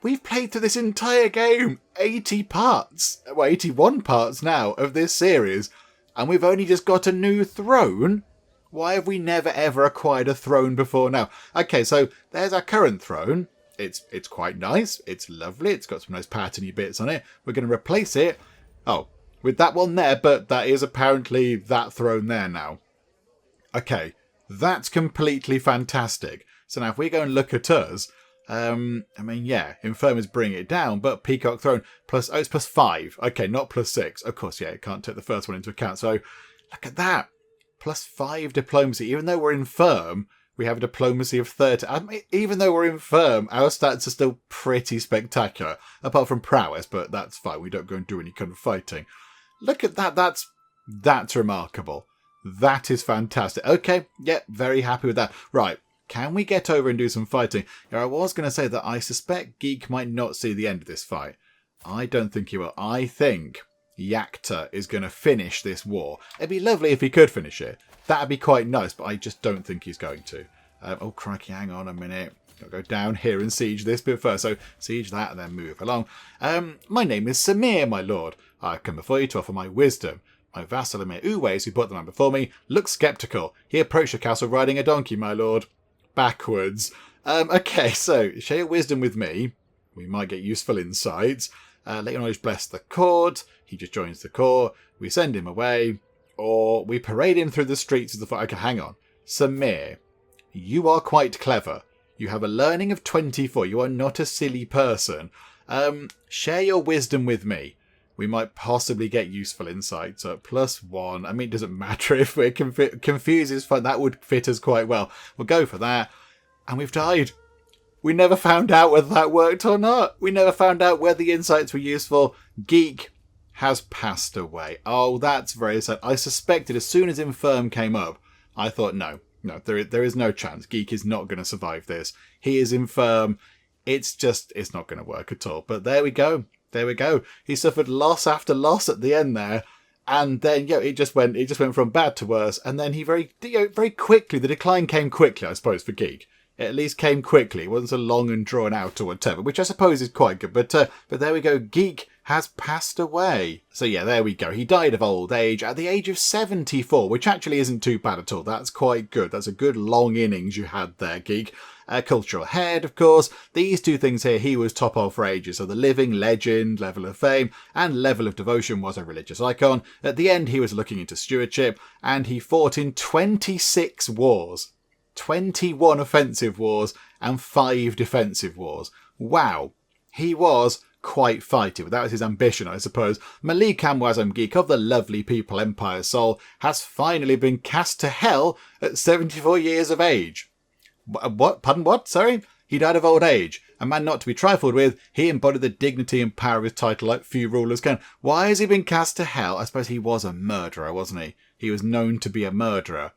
We've played through this entire game, 80 parts, well, 81 parts now of this series, and we've only just got a new throne? Why have we never ever acquired a throne before now? Okay, so there's our current throne. It's quite nice. It's lovely. It's got some nice patterny bits on it. We're going to replace it. Oh, with that one there, but that is apparently that throne there now. Okay, that's completely fantastic. So now if we go and look at us, Infirmers bring it down, but Peacock Throne it's +5. Okay, not +6. Of course, yeah, it can't take the first one into account. So look at that. +5 diplomacy. Even though we're infirm, We have a diplomacy of 30. I mean, even though we're infirm, our stats are still pretty spectacular. Apart from prowess, but that's fine. We don't go and do any kind of fighting. Look at that. That's remarkable. That is fantastic. Okay, yeah, very happy with that. Right, can we get over and do some fighting? I was going to say that I suspect Geek might not see the end of this fight. I don't think he will. I think Yakta is going to finish this war. It'd be lovely if he could finish it. That'd be quite nice, but I just don't think he's going to. Oh, crikey, hang on a minute. I'll go down here and siege this bit first. So, siege that and then move along. My name is Samir, my lord. I come before you to offer my wisdom. My vassal Emir Uwais, who put the man before me, looks sceptical. He approached the castle riding a donkey, my lord. Backwards. Okay, so, share your wisdom with me. We might get useful insights. Let your knowledge bless the court. He just joins the court. We send him away. Or we parade him through the streets of the... Okay, hang on. Samir, you are quite clever. You have a learning of 24. You are not a silly person. Share your wisdom with me. We might possibly get useful insights at +1. I mean, it doesn't matter if we're confused. Is fine. That would fit us quite well. We'll go for that. And we've died. We never found out whether that worked or not. We never found out whether the insights were useful. Geek has passed away. Oh, that's very sad. I suspected as soon as Infirm came up, I thought, no, there is no chance. Geek is not going to survive this. He is infirm. It's not going to work at all. But there we go. There we go. He suffered loss after loss at the end there. And then, it just went from bad to worse. And then he very quickly, the decline came quickly, I suppose, for Geek. It at least came quickly. It wasn't so long and drawn out or whatever, which I suppose is quite good. But there we go. Geek has passed away. So yeah, there we go. He died of old age at the age of 74, which actually isn't too bad at all. That's quite good. That's a good long innings you had there, Geek. Cultural head, of course. These two things here he was top of for ages. So the living legend, level of fame, and level of devotion was a religious icon. At the end, he was looking into stewardship, and he fought in 26 wars. 21 offensive wars and 5 defensive wars. Wow. He was quite fighty, but that was his ambition, I suppose. Malik Al-Muazzam Geek of the lovely people Empire Soul has finally been cast to hell at 74 years of age. What? Pardon what? Sorry? He died of old age. A man not to be trifled with. He embodied the dignity and power of his title like few rulers can. Why has he been cast to hell? I suppose he was a murderer, wasn't he? He was known to be a murderer.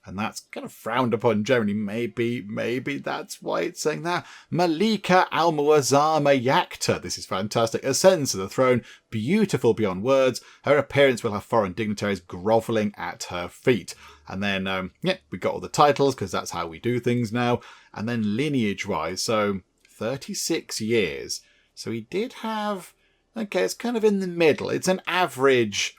And that's kind of frowned upon generally. Maybe that's why it's saying that. Malika Al-Muazzam Yakta. This is fantastic. Ascends to the throne. Beautiful beyond words. Her appearance will have foreign dignitaries grovelling at her feet. And then, we got all the titles because that's how we do things now. And then lineage-wise, so 36 years. So he did have... Okay, it's kind of in the middle. It's an average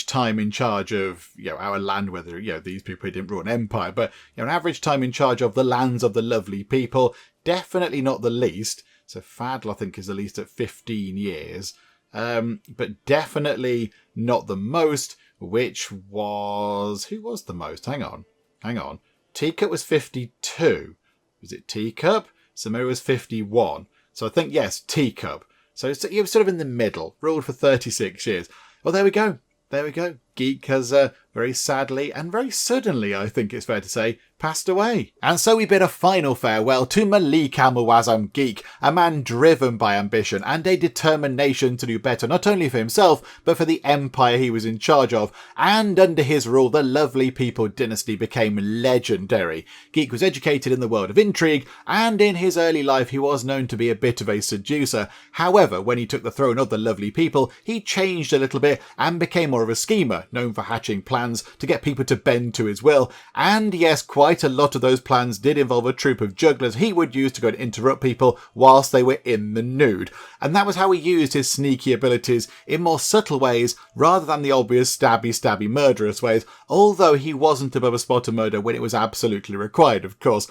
time in charge of, our land, whether, these people didn't rule an empire, but, an average time in charge of the lands of the lovely people. Definitely not the least. So Fadl, I think, is the least at 15 years. But definitely not the most, which was... Who was the most? Hang on. Teacup was 52. Was it Teacup? Samir was 51. So I think, yes, Teacup. So he was sort of in the middle. Ruled for 36 years. Well, there we go. Geek has very sadly and very suddenly, I think it's fair to say, passed away. And so we bid a final farewell to Malik Al-Muazzam Geek, a man driven by ambition and a determination to do better, not only for himself, but for the empire he was in charge of. And under his rule, the lovely people dynasty became legendary. Geek was educated in the world of intrigue, and in his early life he was known to be a bit of a seducer. However, when he took the throne of the lovely people, he changed a little bit and became more of a schemer, known for hatching plans to get people to bend to his will. And yes, quite a lot of those plans did involve a troupe of jugglers he would use to go and interrupt people whilst they were in the nude. And that was how he used his sneaky abilities in more subtle ways rather than the obvious stabby murderous ways, although he wasn't above a spot of murder when it was absolutely required, of course.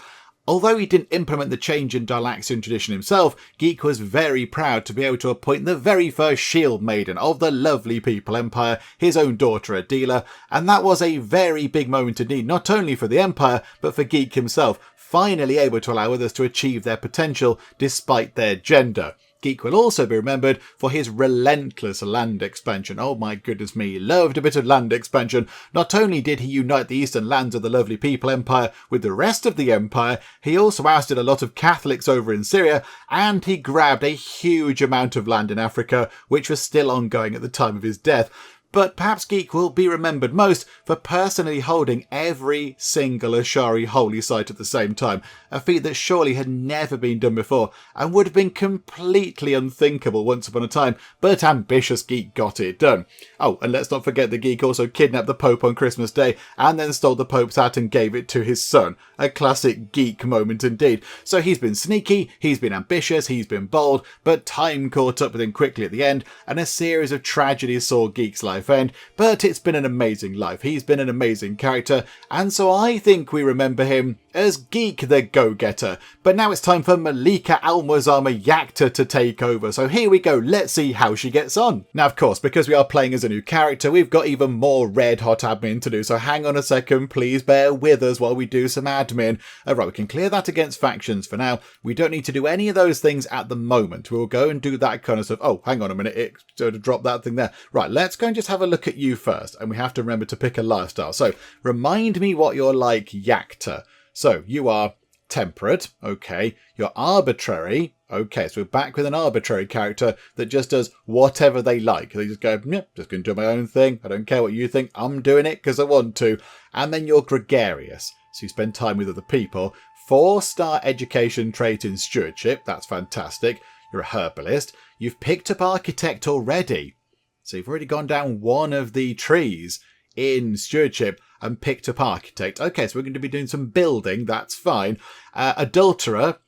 Although he didn't implement the change in Darlaxian tradition himself, Geek was very proud to be able to appoint the very first shield maiden of the lovely people empire, his own daughter Adila, and that was a very big moment indeed, not only for the empire, but for Geek himself, finally able to allow others to achieve their potential despite their gender. Geek will also be remembered for his relentless land expansion. Oh my goodness me, he loved a bit of land expansion. Not only did he unite the eastern lands of the lovely People Empire with the rest of the empire, he also ousted a lot of Catholics over in Syria, and he grabbed a huge amount of land in Africa, which was still ongoing at the time of his death. But perhaps Geek will be remembered most for personally holding every single Ashari holy site at the same time, a feat that surely had never been done before and would have been completely unthinkable once upon a time, but ambitious Geek got it done. Oh, and let's not forget that Geek also kidnapped the Pope on Christmas Day and then stole the Pope's hat and gave it to his son. A classic Geek moment indeed. So he's been sneaky, he's been ambitious, he's been bold, but time caught up with him quickly at the end, and a series of tragedies saw Geek's life end, but it's been an amazing life. He's been an amazing character, and so I think we remember him as Geek the Go-Getter. But now it's time for Malik Al-Muazzam Geek to take over, so here we go, let's see how she gets on. Now of course, because we are playing as a new character, we've got even more red hot admin to do, so hang on a second, please bear with us while we do some admin. Right, we can clear that against factions for now. We don't need to do any of those things at the moment. We'll go and do that kind of stuff. Oh, hang on a minute, it sort of dropped that thing there. Right, let's go and just have a look at you first, and we have to remember to pick a lifestyle. So remind me what you're like, Yakta. So you are temperate, okay. You're arbitrary, okay. So we're back with an arbitrary character that just does whatever they like. They just go, yep, just going to do my own thing. I don't care what you think. I'm doing it because I want to. And then you're gregarious. So you spend time with other people. 4-star education trait in stewardship. That's fantastic. You're a herbalist. You've picked up architect already. So you've already gone down one of the trees in stewardship and picked up architect. Okay, so we're going to be doing some building. That's fine. Adulterer.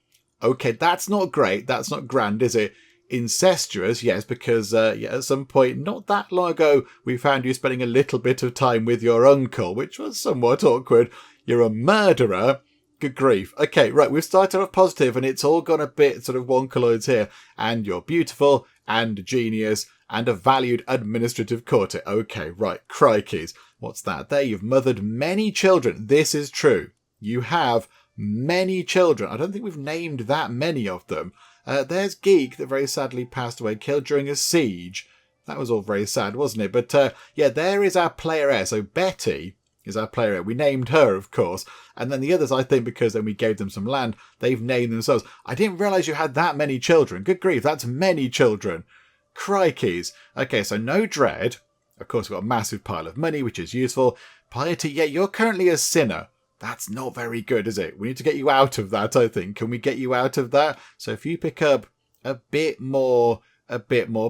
Okay, that's not great. That's not grand, is it? Incestuous, yes, because at some point not that long ago, we found you spending a little bit of time with your uncle, which was somewhat awkward. You're a murderer. Good grief. Okay, right, we've started off positive and it's all gone a bit sort of wonkaloids here. And you're beautiful and genius and a valued administrative courtier. Okay, right, crikeys. What's that there? You've mothered many children. This is true. You have many children. I don't think we've named that many of them. There's Geek that very sadly passed away, killed during a siege. That was all very sad, wasn't it? But yeah, there is our player heir. So Betty is our player heir. We named her, of course. And then the others, I think, because then we gave them some land, they've named themselves. I didn't realise you had that many children. Good grief, that's many children. Crikeys. Okay, so no dread. Of course, we've got a massive pile of money, which is useful. Piety, yeah, you're currently a sinner. That's not very good, is it? We need to get you out of that, I think. Can we get you out of that? So if you pick up a bit more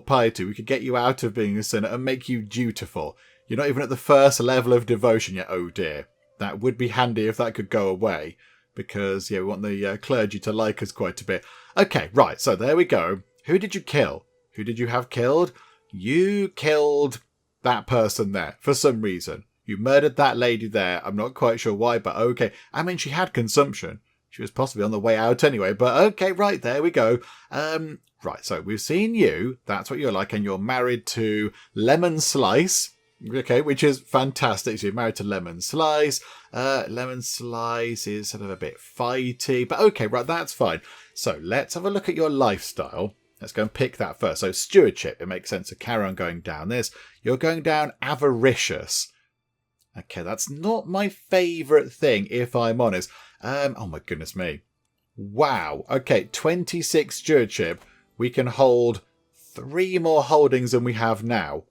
piety, we could get you out of being a sinner and make you dutiful. You're not even at the first level of devotion yet. Oh dear. That would be handy if that could go away. Because, yeah, we want the clergy to like us quite a bit. Okay, right, so there we go. Who did you kill? Who did you have killed? You killed that person there for some reason. You murdered that lady there. I'm not quite sure why, but okay. I mean, she had consumption. She was possibly on the way out anyway, but okay, right, there we go. Right, so we've seen you. That's what you're like, and you're married to Lemon Slice. Okay, which is fantastic. So you're married to Lemon Slice. Lemon Slice is sort of a bit fighty, but okay, right, that's fine. So let's have a look at your lifestyle. Let's go and pick that first. So stewardship, it makes sense to carry on going down this. You're going down avaricious. Okay, that's not my favourite thing, if I'm honest. Oh my goodness me. Wow. Okay, 26 stewardship. We can hold 3 more holdings than we have now.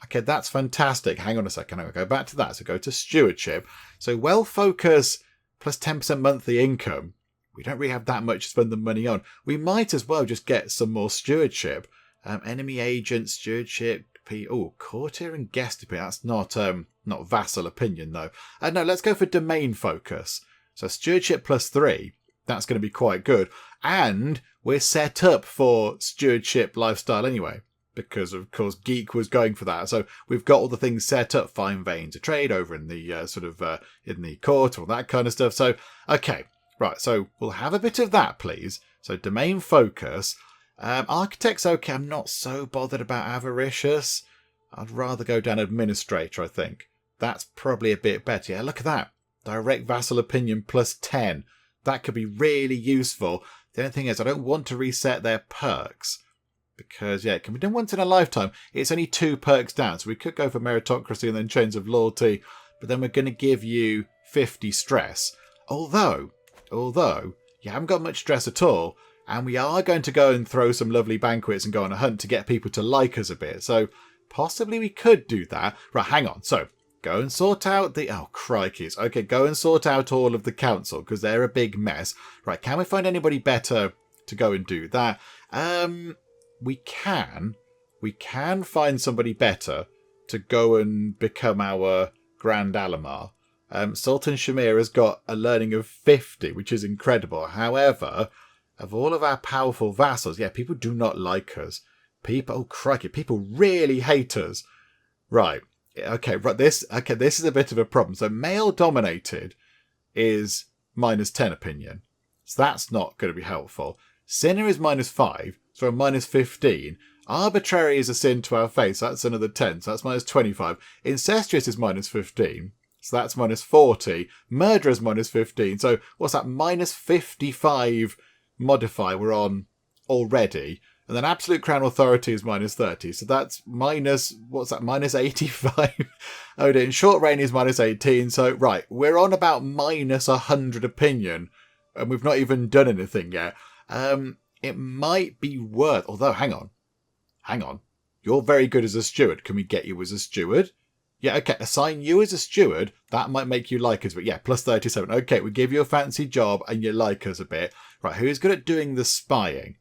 Okay, that's fantastic. Hang on a second. I'll go back to that. So go to stewardship. So well focus plus 10% monthly income. We don't really have that much to spend the money on. We might as well just get some more stewardship. Enemy agent, stewardship. Oh, courtier and guest appeal. That's not vassal opinion though. No, let's go for domain focus. So stewardship plus 3. That's going to be quite good. And we're set up for stewardship lifestyle anyway. Because, of course, Geek was going for that. So we've got all the things set up. Fine veins of trade over in the in the court, all that kind of stuff. So, okay. Right, so we'll have a bit of that, please. So domain focus. Architect's okay. I'm not so bothered about avaricious. I'd rather go down administrator, I think. That's probably a bit better. Yeah, look at that. Direct vassal opinion plus 10. That could be really useful. The only thing is I don't want to reset their perks. Because, yeah, it can be done once in a lifetime. It's only 2 perks down, so we could go for meritocracy and then chains of loyalty, but then we're going to give you 50 stress. Although, you haven't got much stress at all, and we are going to go and throw some lovely banquets and go on a hunt to get people to like us a bit. So, possibly we could do that. Right, hang on. So, go and sort out the... Oh, crikeys. Okay, go and sort out all of the council, because they're a big mess. Right, can we find anybody better to go and do that? We can find somebody better to go and become our Grand Alamar. Sultan Shamir has got a learning of 50, which is incredible. However, of all of our powerful vassals, yeah, people do not like us. People really hate us. Right. Okay, this is a bit of a problem. So male dominated is -10 opinion. So that's not going to be helpful. Sinner is -5. So -15. Arbitrary is a sin to our face. That's another 10. So that's -25. Incestuous is -15. So that's -40. Murder is -15. So what's that? -55 modifier we're on already. And then absolute crown authority is -30. So that's -85. Oh dear. And short reign is -18. So right, we're on about -100 opinion. And we've not even done anything yet. It might be worth... Although, hang on. You're very good as a steward. Can we get you as a steward? Yeah, okay. Assign you as a steward. That might make you like us. But yeah, +37. Okay, we give you a fancy job and you like us a bit. Right, who's good at doing the spying?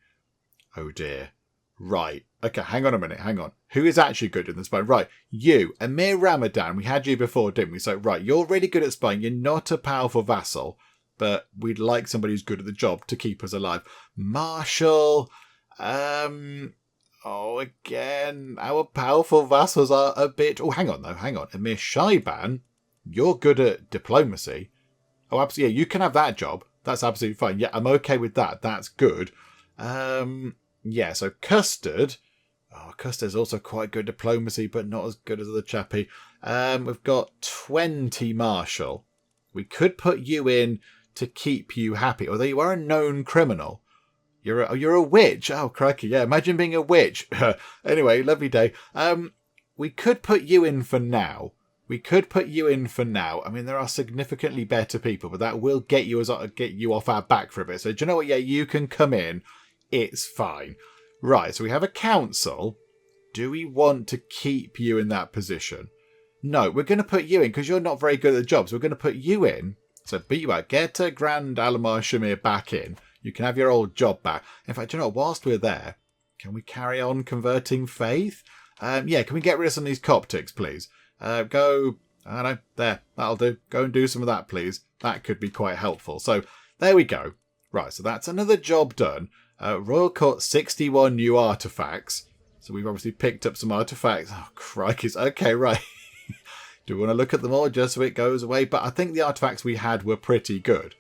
Oh dear. Right. Okay, hang on a minute. Hang on. Who is actually good at the spying? Right, you. Amir Ramadan. We had you before, didn't we? So, right, you're really good at spying. You're not a powerful vassal. But we'd like somebody who's good at the job to keep us alive. Marshal. Again, our powerful vassals are a bit... Oh, hang on. Amir Shaiban, you're good at diplomacy. Oh, absolutely. Yeah, you can have that job. That's absolutely fine. Yeah, I'm okay with that. That's good. Yeah, so Custard. Oh, Custard's also quite good at diplomacy, but not as good as the chappie. We've got 20 Marshal. We could put you in to keep you happy, although you are a known criminal. You're a witch. Oh, crikey, yeah, imagine being a witch. Anyway, lovely day. We could put you in for now. I mean, there are significantly better people, but that will get you off our back for a bit. So, do you know what? Yeah, you can come in. It's fine. Right, so we have a council. Do we want to keep you in that position? No, we're going to put you in because you're not very good at the job. So we're going to put you in. So beat you out. Get Grand Alamar Shamir back in. You can have your old job back. In fact, you know, whilst we're there, can we carry on converting faith? Yeah, can we get rid of some of these Coptics, please? Go, I don't know, there, that'll do. Go and do some of that, please. That could be quite helpful. So there we go. Right, so that's another job done. Royal Court, 61 new artefacts. So we've obviously picked up some artefacts. Oh, crikey. Okay, right. Do we want to look at them all just so it goes away? But I think the artefacts we had were pretty good.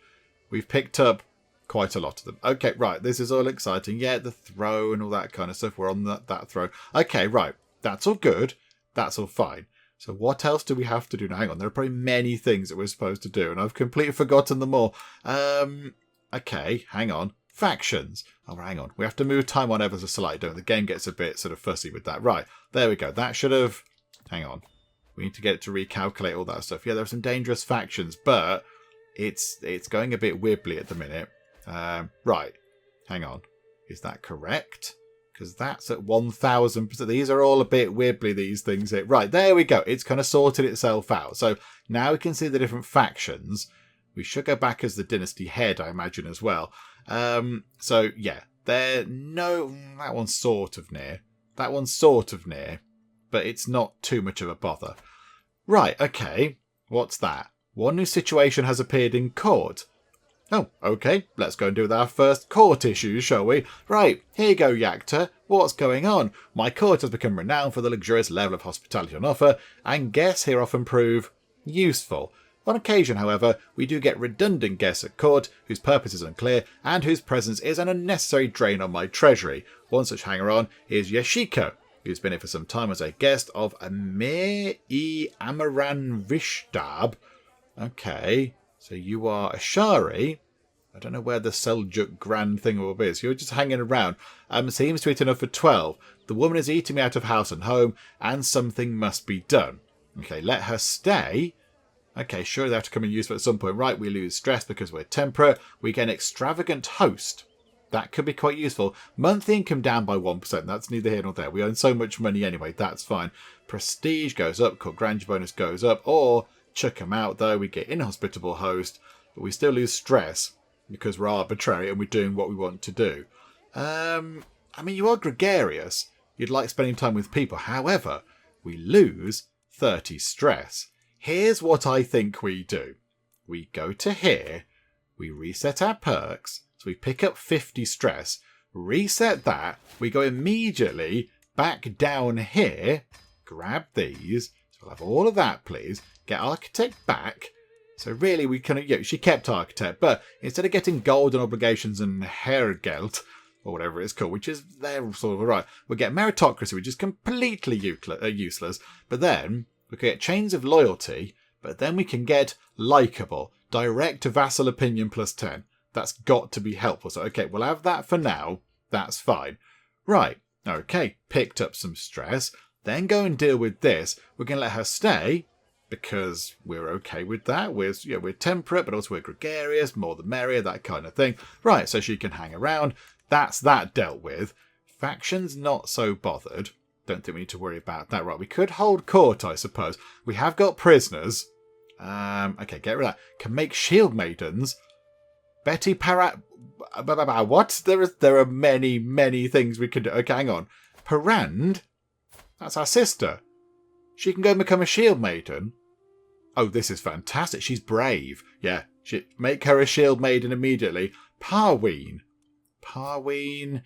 We've picked up quite a lot of them. Okay, right. This is all exciting. Yeah, the throne and all that kind of stuff. We're on that throne. Okay, right. That's all good. That's all fine. So what else do we have to do? Now, hang on. There are probably many things that we're supposed to do, and I've completely forgotten them all. Okay, hang on. Factions. Oh, hang on. We have to move time on ever so slightly, don't we? The game gets a bit sort of fussy with that. Right. There we go. That should have... Hang on. We need to get it to recalculate all that stuff. Yeah, there are some dangerous factions, but it's going a bit wibbly at the minute. Right. Hang on. Is that correct? Because that's at 1,000%. These are all a bit wibbly, these things. Right, there we go. It's kind of sorted itself out. So now we can see the different factions. We should go back as the dynasty head, I imagine, as well. So, yeah. That one's sort of near. That one's sort of near. But it's not too much of a bother. Right, okay. What's that? One new situation has appeared in court. Oh, okay. Let's go and do our first court issue, shall we? Right, here you go, Yakta. What's going on? My court has become renowned for the luxurious level of hospitality on offer, and guests here often prove useful. On occasion, however, we do get redundant guests at court, whose purpose is unclear, and whose presence is an unnecessary drain on my treasury. One such hanger-on is Yashiko, who's been here for some time as a guest of Amir-i-Amaran Vishdab. Okay, so you are Ashari. I don't know where the Seljuk Grand thing will be. So you're just hanging around. Seems to eat enough for 12. The woman is eating me out of house and home, and something must be done. Okay, let her stay. Okay, sure, they have to come in useful at some point. Right, we lose stress because we're temperate. We get an extravagant host. That could be quite useful. Monthly income down by 1%. That's neither here nor there. We earn so much money anyway. That's fine. Prestige goes up. Court grandeur bonus goes up. Or chuck them out, though. We get inhospitable host. But we still lose stress because we're arbitrary and we're doing what we want to do. I mean, you are gregarious. You'd like spending time with people. However, we lose 30 stress. Here's what I think we do. We go to here. We reset our perks. So we pick up 50 stress. Reset that. We go immediately back down here. Grab these. So we'll have all of that, please. Get architect back. So really, we can. Yeah, she kept architect, but instead of getting golden obligations and Hergeld, or whatever it's called, which is they're sort of right, we'll get meritocracy, which is completely useless. But then we can get chains of loyalty. But then we can get likable, direct to vassal opinion plus 10. That's got to be helpful. So okay, we'll have that for now. That's fine. Right. Okay. Picked up some stress. Then go and deal with this. We're going to let her stay. Because we're okay with that. We're temperate, but also we're gregarious, more the merrier, that kind of thing. Right, so she can hang around. That's that dealt with. Factions not so bothered. Don't think we need to worry about that. Right, we could hold court, I suppose. We have got prisoners. Okay, get rid of that. Can make shield maidens. Betty Parat. What? There are many, many things we could do. Okay, hang on. Parand. That's our sister. She can go and become a shield maiden. Oh, this is fantastic. She's brave. Yeah, make her a shield maiden immediately. Parween. Parween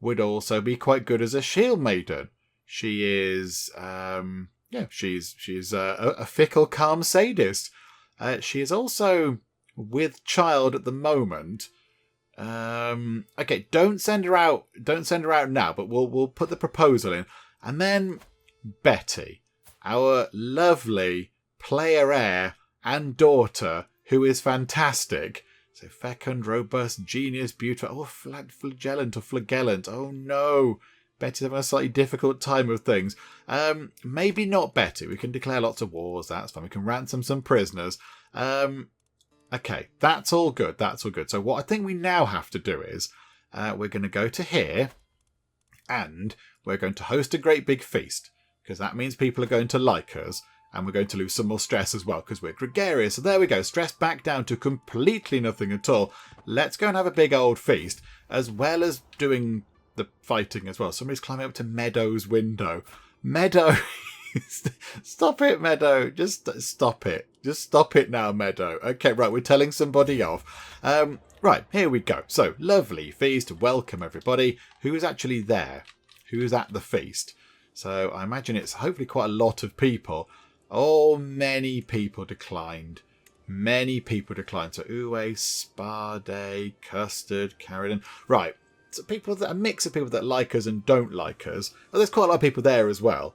would also be quite good as a shield maiden. She is, she's a fickle, calm sadist. She is also with child at the moment. Okay, don't send her out. Don't send her out now. But we'll put the proposal in, and then Betty, our lovely player heir and daughter, who is fantastic. So fecund, robust, genius, beautiful. Oh, flagellant or flagellant. Oh no. Betty's having a slightly difficult time of things. Maybe not Betty. We can declare lots of wars. That's fine. We can ransom some prisoners. Okay, that's all good. That's all good. So what I think we now have to do is we're going to go to here and we're going to host a great big feast because that means people are going to like us. And we're going to lose some more stress as well because we're gregarious. So there we go. Stress back down to completely nothing at all. Let's go and have a big old feast as well as doing the fighting as well. Somebody's climbing up to Meadow's window. Meadow. Stop it, Meadow. Just stop it. Just stop it now, Meadow. Okay, right. We're telling somebody off. Right. Here we go. So lovely feast. Welcome everybody. Who is actually there? Who's at the feast? So I imagine it's hopefully quite a lot of people. Oh, many people declined. Many people declined. So Uwe, Spade, Custard, Carradine. Right. So a mix of people that like us and don't like us. Well, there's quite a lot of people there as well.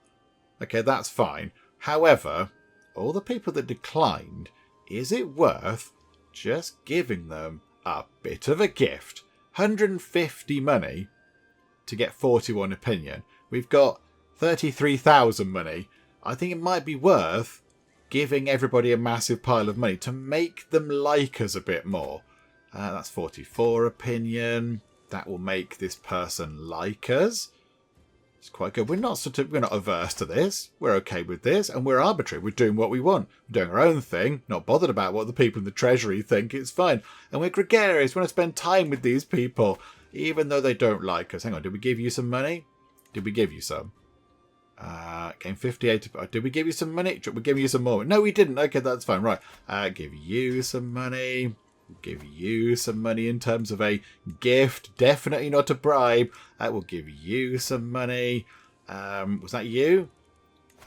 Okay, that's fine. However, all the people that declined, is it worth just giving them a bit of a gift? 150 money to get 41 opinion. We've got 33,000 money. I think it might be worth giving everybody a massive pile of money to make them like us a bit more. That's 44 opinion. That will make this person like us. It's quite good. We're not averse to this. We're okay with this, and we're arbitrary. We're doing what we want. We're doing our own thing. Not bothered about what the people in the treasury think. It's fine. And we're gregarious. We want to spend time with these people, even though they don't like us. Hang on. Did we give you some money? Did we give you some? Game 58. Did we give you some money? We're giving you some more. No, we didn't. Okay, that's fine. Right. Give you some money. Give you some money in terms of a gift. Definitely not a bribe. We'll give you some money. Was that you?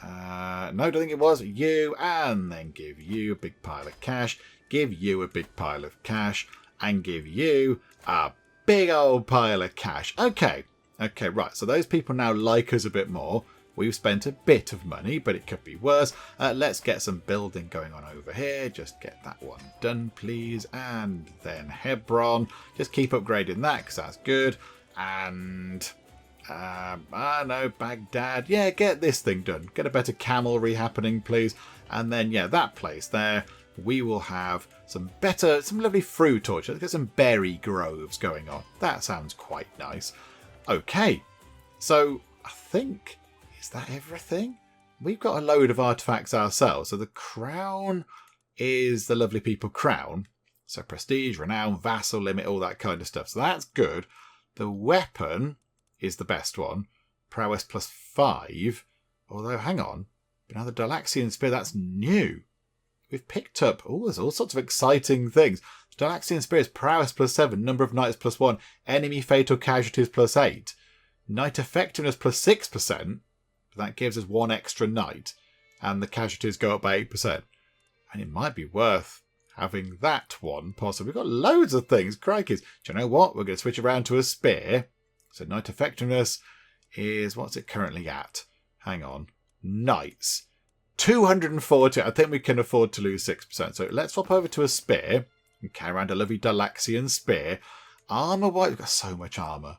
No, I don't think it was. You. And then give you a big pile of cash. Give you a big pile of cash. And give you a big old pile of cash. Okay. Okay, right. So those people now like us a bit more. We've spent a bit of money, but it could be worse. Let's get some building going on over here. Just get that one done, please. And then Hebron. Just keep upgrading that because that's good. And I know, Baghdad. Yeah, get this thing done. Get a better camelry happening, please. And then, yeah, that place there. We will have some lovely fruit orchards. Let's get some berry groves going on. That sounds quite nice. Okay, so I think, is that everything? We've got a load of artifacts ourselves. So the crown is the lovely people crown. So prestige, renown, vassal limit, all that kind of stuff. So that's good. The weapon is the best one. Prowess +5. Although, hang on. Now the Dalaxian Spear, that's new. We've picked up, there's all sorts of exciting things. Dalaxian Spear is prowess +7, number of knights +1, enemy fatal casualties +8, knight effectiveness +6%. That gives us 1 extra knight, and the casualties go up by 8%. And it might be worth having that one possibly. We've got loads of things, crikeys. Do you know what? We're going to switch around to a spear. So knight effectiveness is, what's it currently at? Hang on. Knights. 240. I think we can afford to lose 6%. So let's swap over to a spear and carry around a lovely Dalaxian spear. Armour-wise, we've got so much armour.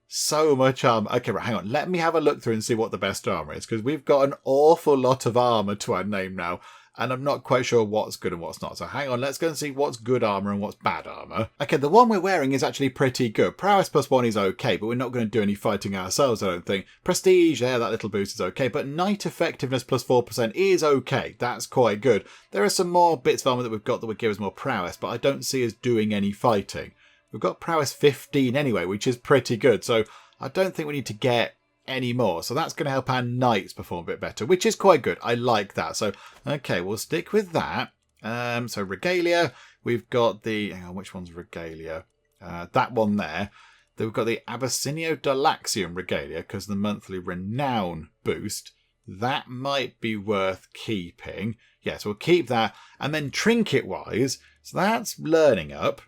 So much armour. Okay, right, hang on. Let me have a look through and see what the best armour is, because we've got an awful lot of armour to our name now, and I'm not quite sure what's good and what's not. So hang on, let's go and see what's good armour and what's bad armour. Okay, the one we're wearing is actually pretty good. Prowess +1 is okay, but we're not going to do any fighting ourselves, I don't think. Prestige, yeah, that little boost is okay, but knight effectiveness +4% is okay. That's quite good. There are some more bits of armour that we've got that would give us more prowess, but I don't see us doing any fighting. We've got prowess 15 anyway, which is pretty good, so I don't think we need to get any more. So that's going to help our knights perform a bit better, which is quite good. I like that. So, okay, we'll stick with that. So regalia, we've got the, hang on, which one's regalia? That one there. Then we've got the Abyssinio Dalaxium regalia, because the monthly renown boost. That might be worth keeping. Yes, we'll keep that. And then trinket-wise, so that's learning up.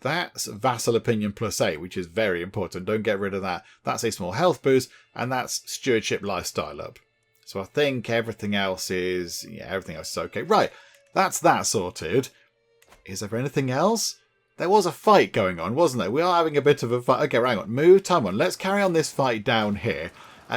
That's Vassal Opinion +8, which is very important. Don't get rid of that. That's a small health boost, and that's Stewardship Lifestyle up. So I think everything else is okay. Right, that's that sorted. Is there anything else? There was a fight going on, wasn't there? We are having a bit of a fight. Okay, hang on. Move time on. Let's carry on this fight down here.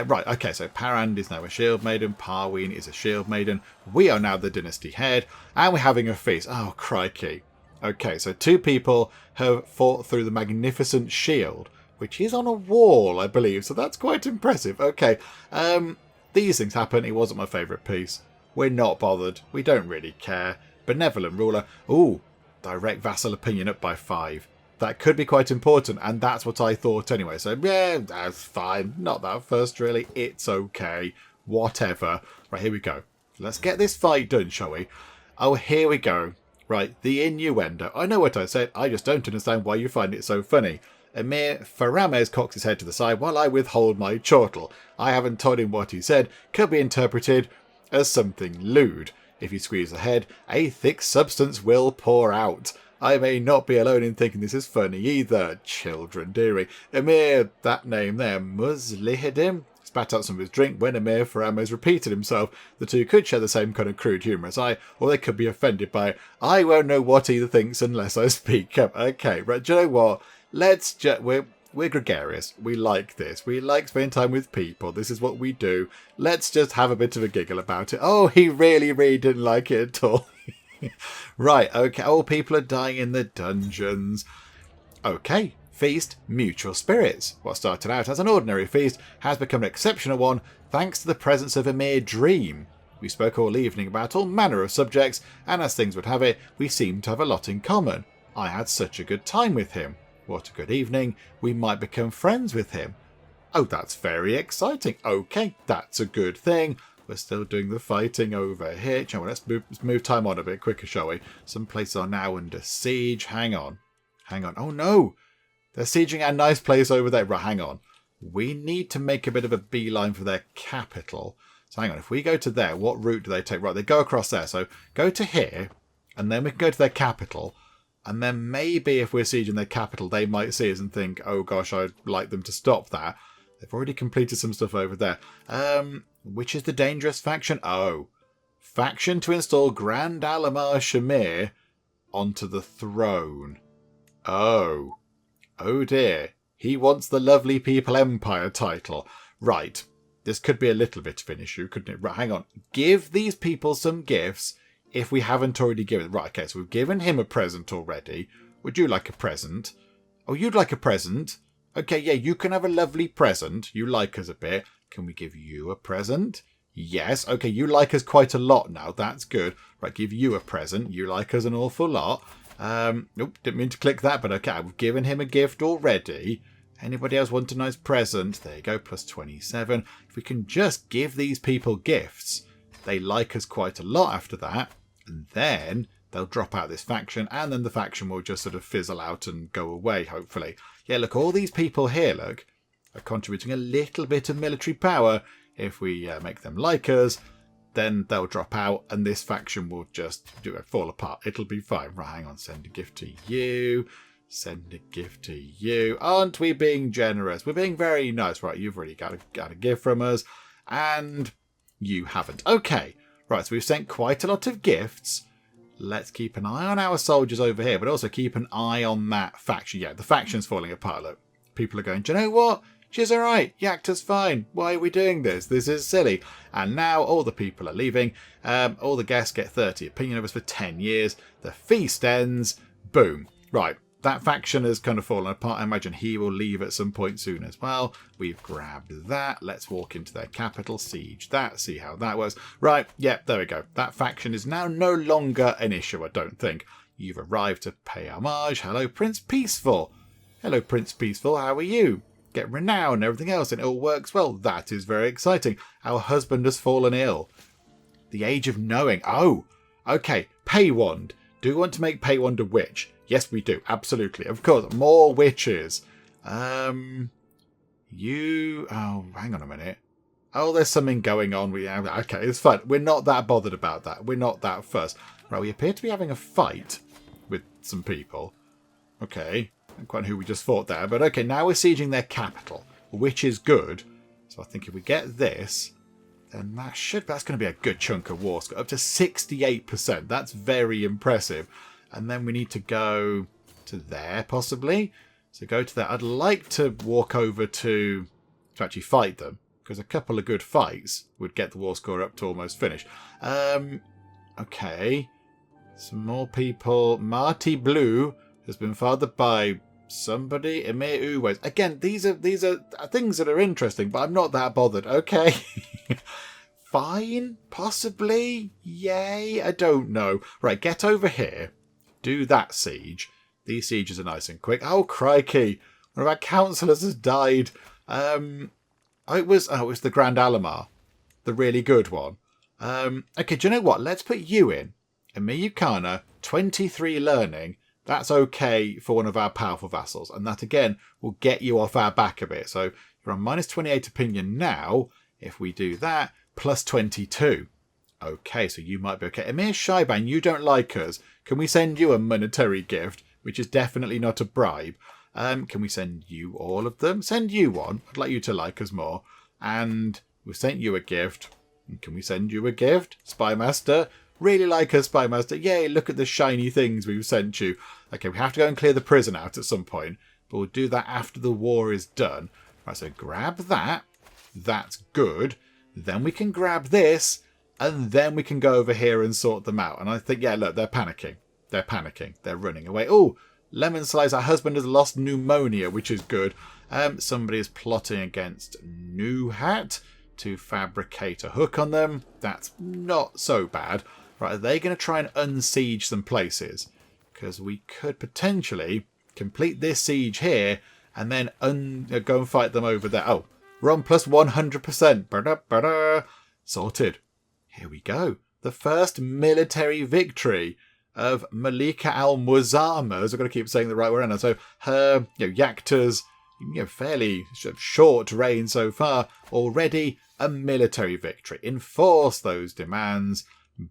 Right, okay, so Parand is now a shield maiden. Parween is a shield maiden. We are now the dynasty head, and we're having a feast. Oh, crikey. Okay, so 2 people have fought through the magnificent shield, which is on a wall, I believe. So that's quite impressive. Okay, these things happen. It wasn't my favourite piece. We're not bothered. We don't really care. Benevolent ruler. Ooh, direct vassal opinion up by 5. That could be quite important, and that's what I thought anyway. So, yeah, that's fine. Not that first, really. It's okay. Whatever. Right, here we go. Let's get this fight done, shall we? Oh, here we go. Right, the innuendo. I know what I said, I just don't understand why you find it so funny. Emir Faramez cocks his head to the side while I withhold my chortle. I haven't told him what he said. Could be interpreted as something lewd. If you squeeze the head, a thick substance will pour out. I may not be alone in thinking this is funny either. Children, dearie. Emir, that name there, Muslihidim, spat out some of his drink when Emir Faramez repeated himself. The two could share the same kind of crude humour as I, or they could be offended by it. I won't know what either thinks unless I speak up. Okay, right, do you know what? Let's just... We're gregarious. We like this. We like spending time with people. This is what we do. Let's just have a bit of a giggle about it. Oh, he really, really didn't like it at all. Right, okay. Oh, people are dying in the dungeons. Okay. Feast, mutual spirits. What started out as an ordinary feast has become an exceptional one thanks to the presence of Emir Dream. We spoke all evening about all manner of subjects, and as things would have it, we seemed to have a lot in common. I had such a good time with him. What a good evening. We might become friends with him. Oh, that's very exciting. Okay, that's a good thing. We're still doing the fighting over here. Let's move time on a bit quicker, shall we? Some places are now under siege. Hang on. Oh, no. They're sieging our nice place over there. Right, hang on. We need to make a bit of a beeline for their capital. So hang on. If we go to there, what route do they take? Right, they go across there. So go to here, and then we can go to their capital. And then maybe if we're sieging their capital, they might see us and think, oh gosh, I'd like them to stop that. They've already completed some stuff over there. Which is the dangerous faction? Oh, faction to install Grand Alamar Shamir onto the throne. Oh dear. He wants the Lovely People Empire title. Right. This could be a little bit of an issue, couldn't it? Right, hang on. Give these people some gifts if we haven't already given... Right, okay, so we've given him a present already. Would you like a present? Oh, you'd like a present? Okay, yeah, you can have a lovely present. You like us a bit. Can we give you a present? Yes. Okay, you like us quite a lot now. That's good. Right, give you a present. You like us an awful lot. Nope, didn't mean to click that, but okay, we've given him a gift already. Anybody else want a nice present? There you go, plus 27. If we can just give these people gifts, they like us quite a lot after that. And then they'll drop out this faction, and then the faction will just sort of fizzle out and go away, hopefully. Yeah, look, all these people here, look, are contributing a little bit of military power. If we make them like us, then they'll drop out, and this faction will just fall apart. It'll be fine. Right, hang on, send a gift to you. Send a gift to you. Aren't we being generous? We're being very nice. Right, you've already got a gift from us, and you haven't. Okay, right, so we've sent quite a lot of gifts. Let's keep an eye on our soldiers over here, but also keep an eye on that faction. Yeah, the faction's falling apart. Look, people are going, do you know what? She's all right. Yakta's fine. Why are we doing this? This is silly. And now all the people are leaving. All the guests get 30 opinion of us for 10 years. The feast ends. Boom. Right. That faction has kind of fallen apart. I imagine he will leave at some point soon as well. We've grabbed that. Let's walk into their capital, siege that, see how that was. Right, yeah, there we go. That faction is now no longer an issue, I don't think. You've arrived to pay homage. Hello, Prince Peaceful. Hello, Prince Peaceful. How are you? Get renown and everything else, and it all works well. That is very exciting. Our husband has fallen ill. The Age of Knowing. Oh, okay. Paywand. Do we want to make Paywand a witch? Yes, we do. Absolutely. Of course. More witches. Oh, hang on a minute. Oh, there's something going on. Okay, it's fine. We're not that bothered about that. We're not that fussed. Right, we appear to be having a fight with some people. Okay. Not quite who we just fought there. But okay, now we're sieging their capital, which is good. So I think if we get this, then that's going to be a good chunk of war score. Up to 68%. That's very impressive. And then we need to go to there, possibly. So go to there. I'd like to walk over to actually fight them, because a couple of good fights would get the war score up to almost finish. Okay. Some more people. Marty Blue has been fathered by somebody. Emir Uwais. Again, these are things that are interesting, but I'm not that bothered. Okay. Fine. Possibly. Yay. I don't know. Right, get over here. Do that siege. These sieges are nice and quick. Oh, crikey. One of our councillors has died. It was the Grand Alamar. The really good one. Okay, do you know what? Let's put you in. Emir Ukana, 23 learning. That's okay for one of our powerful vassals. And that, again, will get you off our back a bit. So you're on minus 28 opinion now. If we do that, plus 22. Okay, so you might be okay. Emir Shaiban, you don't like us. Can we send you a monetary gift, which is definitely not a bribe? Can we send you all of them? Send you one. I'd like you to like us more. And we've sent you a gift. Can we send you a gift? Spymaster. Really like us, Spymaster. Yay, look at the shiny things we've sent you. Okay, we have to go and clear the prison out at some point. But we'll do that after the war is done. Right, so grab that. That's good. Then we can grab this. And then we can go over here and sort them out. And I think, yeah, look, they're panicking. They're panicking. They're running away. Oh, Lemon Slice, our husband has lost pneumonia, which is good. Somebody is plotting against New Hat to fabricate a hook on them. That's not so bad. Right, are they going to try and unsiege some places? Because we could potentially complete this siege here and then go and fight them over there. Oh, we're on plus 100%. Sorted. Here we go. The first military victory of Malik Al-Muazzam. I've got to keep saying the right word. So her, Yakta's, fairly short reign so far. Already a military victory. Enforce those demands.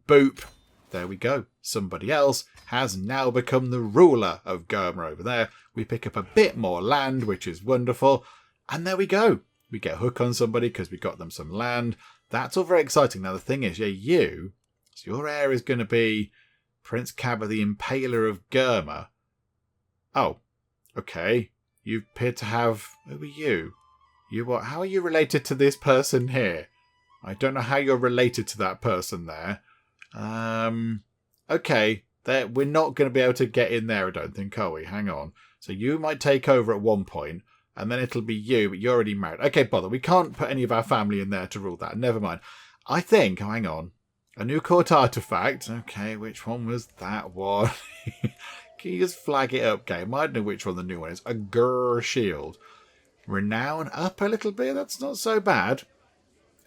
Boop. There we go. Somebody else has now become the ruler of Gurma over there. We pick up a bit more land, which is wonderful. And there we go. We get a hook on somebody because we got them some land. That's all very exciting. Now, the thing is, so your heir is going to be Prince Kaba, the Impaler of Germa. Oh, okay. You appear to have... Who are you? You what? How are you related to this person here? I don't know how you're related to that person there. Okay. We're not going to be able to get in there, I don't think, are we? Hang on. So you might take over at one point, and then it'll be you, but you're already married. Okay, bother. We can't put any of our family in there to rule that. Never mind. I think... hang on. A new court artifact. Okay, which one was that one? Can you just flag it up, game? I don't know which one the new one is. A Grr shield. Renown up a little bit. That's not so bad.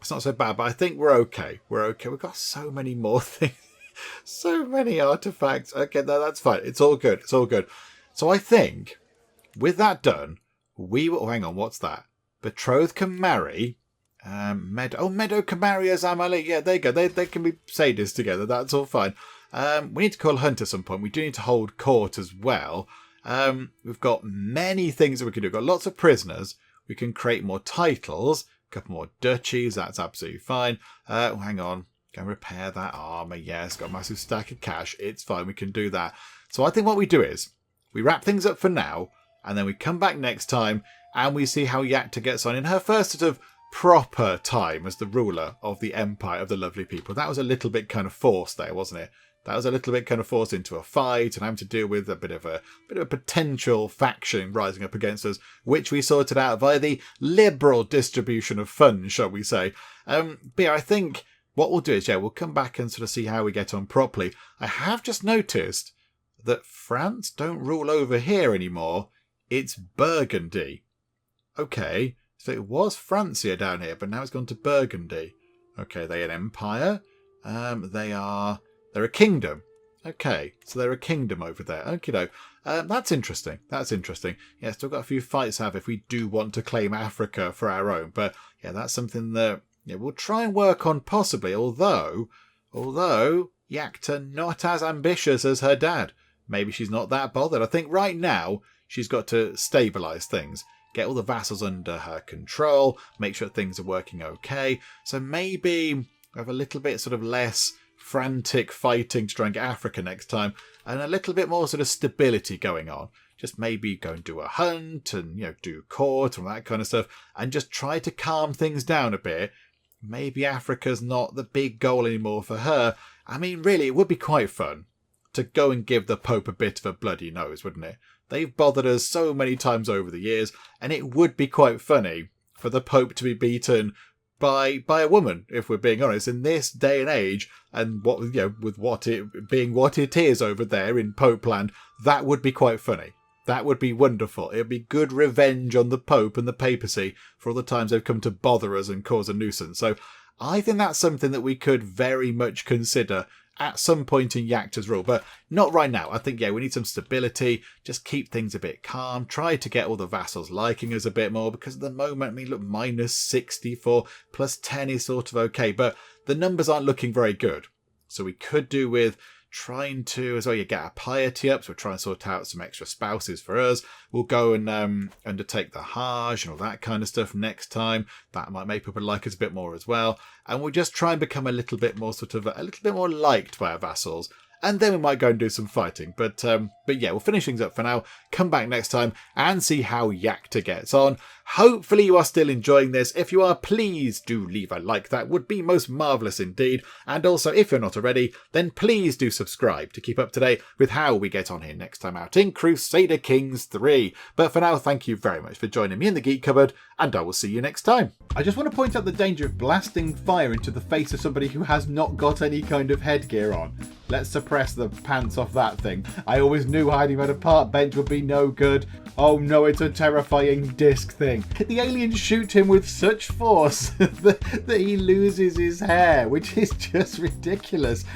It's not so bad, but I think we're okay. We're okay. We've got so many more things. So many artifacts. Okay, no, that's fine. It's all good. It's all good. So I think, with that done, we will... oh, hang on, what's that? Betrothed can marry... Meadow can marry Malik. Yeah, there you go. They can be sadists together. That's all fine. We need to call a hunt at some point. We do need to hold court as well. We've got many things that we can do. We've got lots of prisoners. We can create more titles. A couple more duchies. That's absolutely fine. Hang on. Go repair that armour. Yes, got a massive stack of cash. It's fine. We can do that. So I think what we do is we wrap things up for now, and then we come back next time and we see how Yakta gets on in her first sort of proper time as the ruler of the Empire of the Lovely People. That was a little bit kind of forced there, wasn't it? That was a little bit kind of forced into a fight and having to deal with a bit of a potential faction rising up against us, which we sorted out via the liberal distribution of funds, shall we say. But yeah, I think what we'll do is, we'll come back and sort of see how we get on properly. I have just noticed that France don't rule over here anymore. It's Burgundy. Okay, so it was Francia down here, but now it's gone to Burgundy. Okay, they're an empire. They're a kingdom. Okay, so they're a kingdom over there. Okay, that's interesting. That's interesting. Yeah, still got a few fights to have if we do want to claim Africa for our own. But yeah, that's something that we'll try and work on possibly. Although Yakta not as ambitious as her dad. Maybe she's not that bothered. I think right now she's got to stabilise things. Get all the vassals under her control. Make sure things are working okay. So maybe have a little bit sort of less frantic fighting to try and get Africa next time, and a little bit more sort of stability going on. Just maybe go and do a hunt and do court and that kind of stuff, and just try to calm things down a bit. Maybe Africa's not the big goal anymore for her. I mean, really, it would be quite fun to go and give the Pope a bit of a bloody nose, wouldn't it? They've bothered us so many times over the years, and it would be quite funny for the Pope to be beaten by a woman, if we're being honest, in this day and age, and with what it being what it is over there in Pope land, that would be quite funny. That would be wonderful. It would be good revenge on the Pope and the papacy for all the times they've come to bother us and cause a nuisance. So I think that's something that we could very much consider at some point in Yakta's rule, but not right now. I think, we need some stability, just keep things a bit calm, try to get all the vassals liking us a bit more, because at the moment, look, minus 64, plus 10 is sort of okay, but the numbers aren't looking very good. So we could do with trying to, as well, get our piety up, so we'll try and sort out some extra spouses for us. We'll go and undertake the Hajj and all that kind of stuff next time. That might make people like us a bit more as well. And we'll just try and become a little bit more liked by our vassals. And then we might go and do some fighting. But we'll finish things up for now. Come back next time and see how Yakta gets on. Hopefully you are still enjoying this. If you are, please do leave a like. That would be most marvellous indeed. And also, if you're not already, then please do subscribe to keep up to date with how we get on here next time out in Crusader Kings 3. But for now, thank you very much for joining me in the Geek Cupboard, and I will see you next time. I just want to point out the danger of blasting fire into the face of somebody who has not got any kind of headgear on. Let's suppress the pants off that thing. I always knew hiding on a park bench would be no good. Oh no, it's a terrifying disc thing. The aliens shoot him with such force that he loses his hair, which is just ridiculous.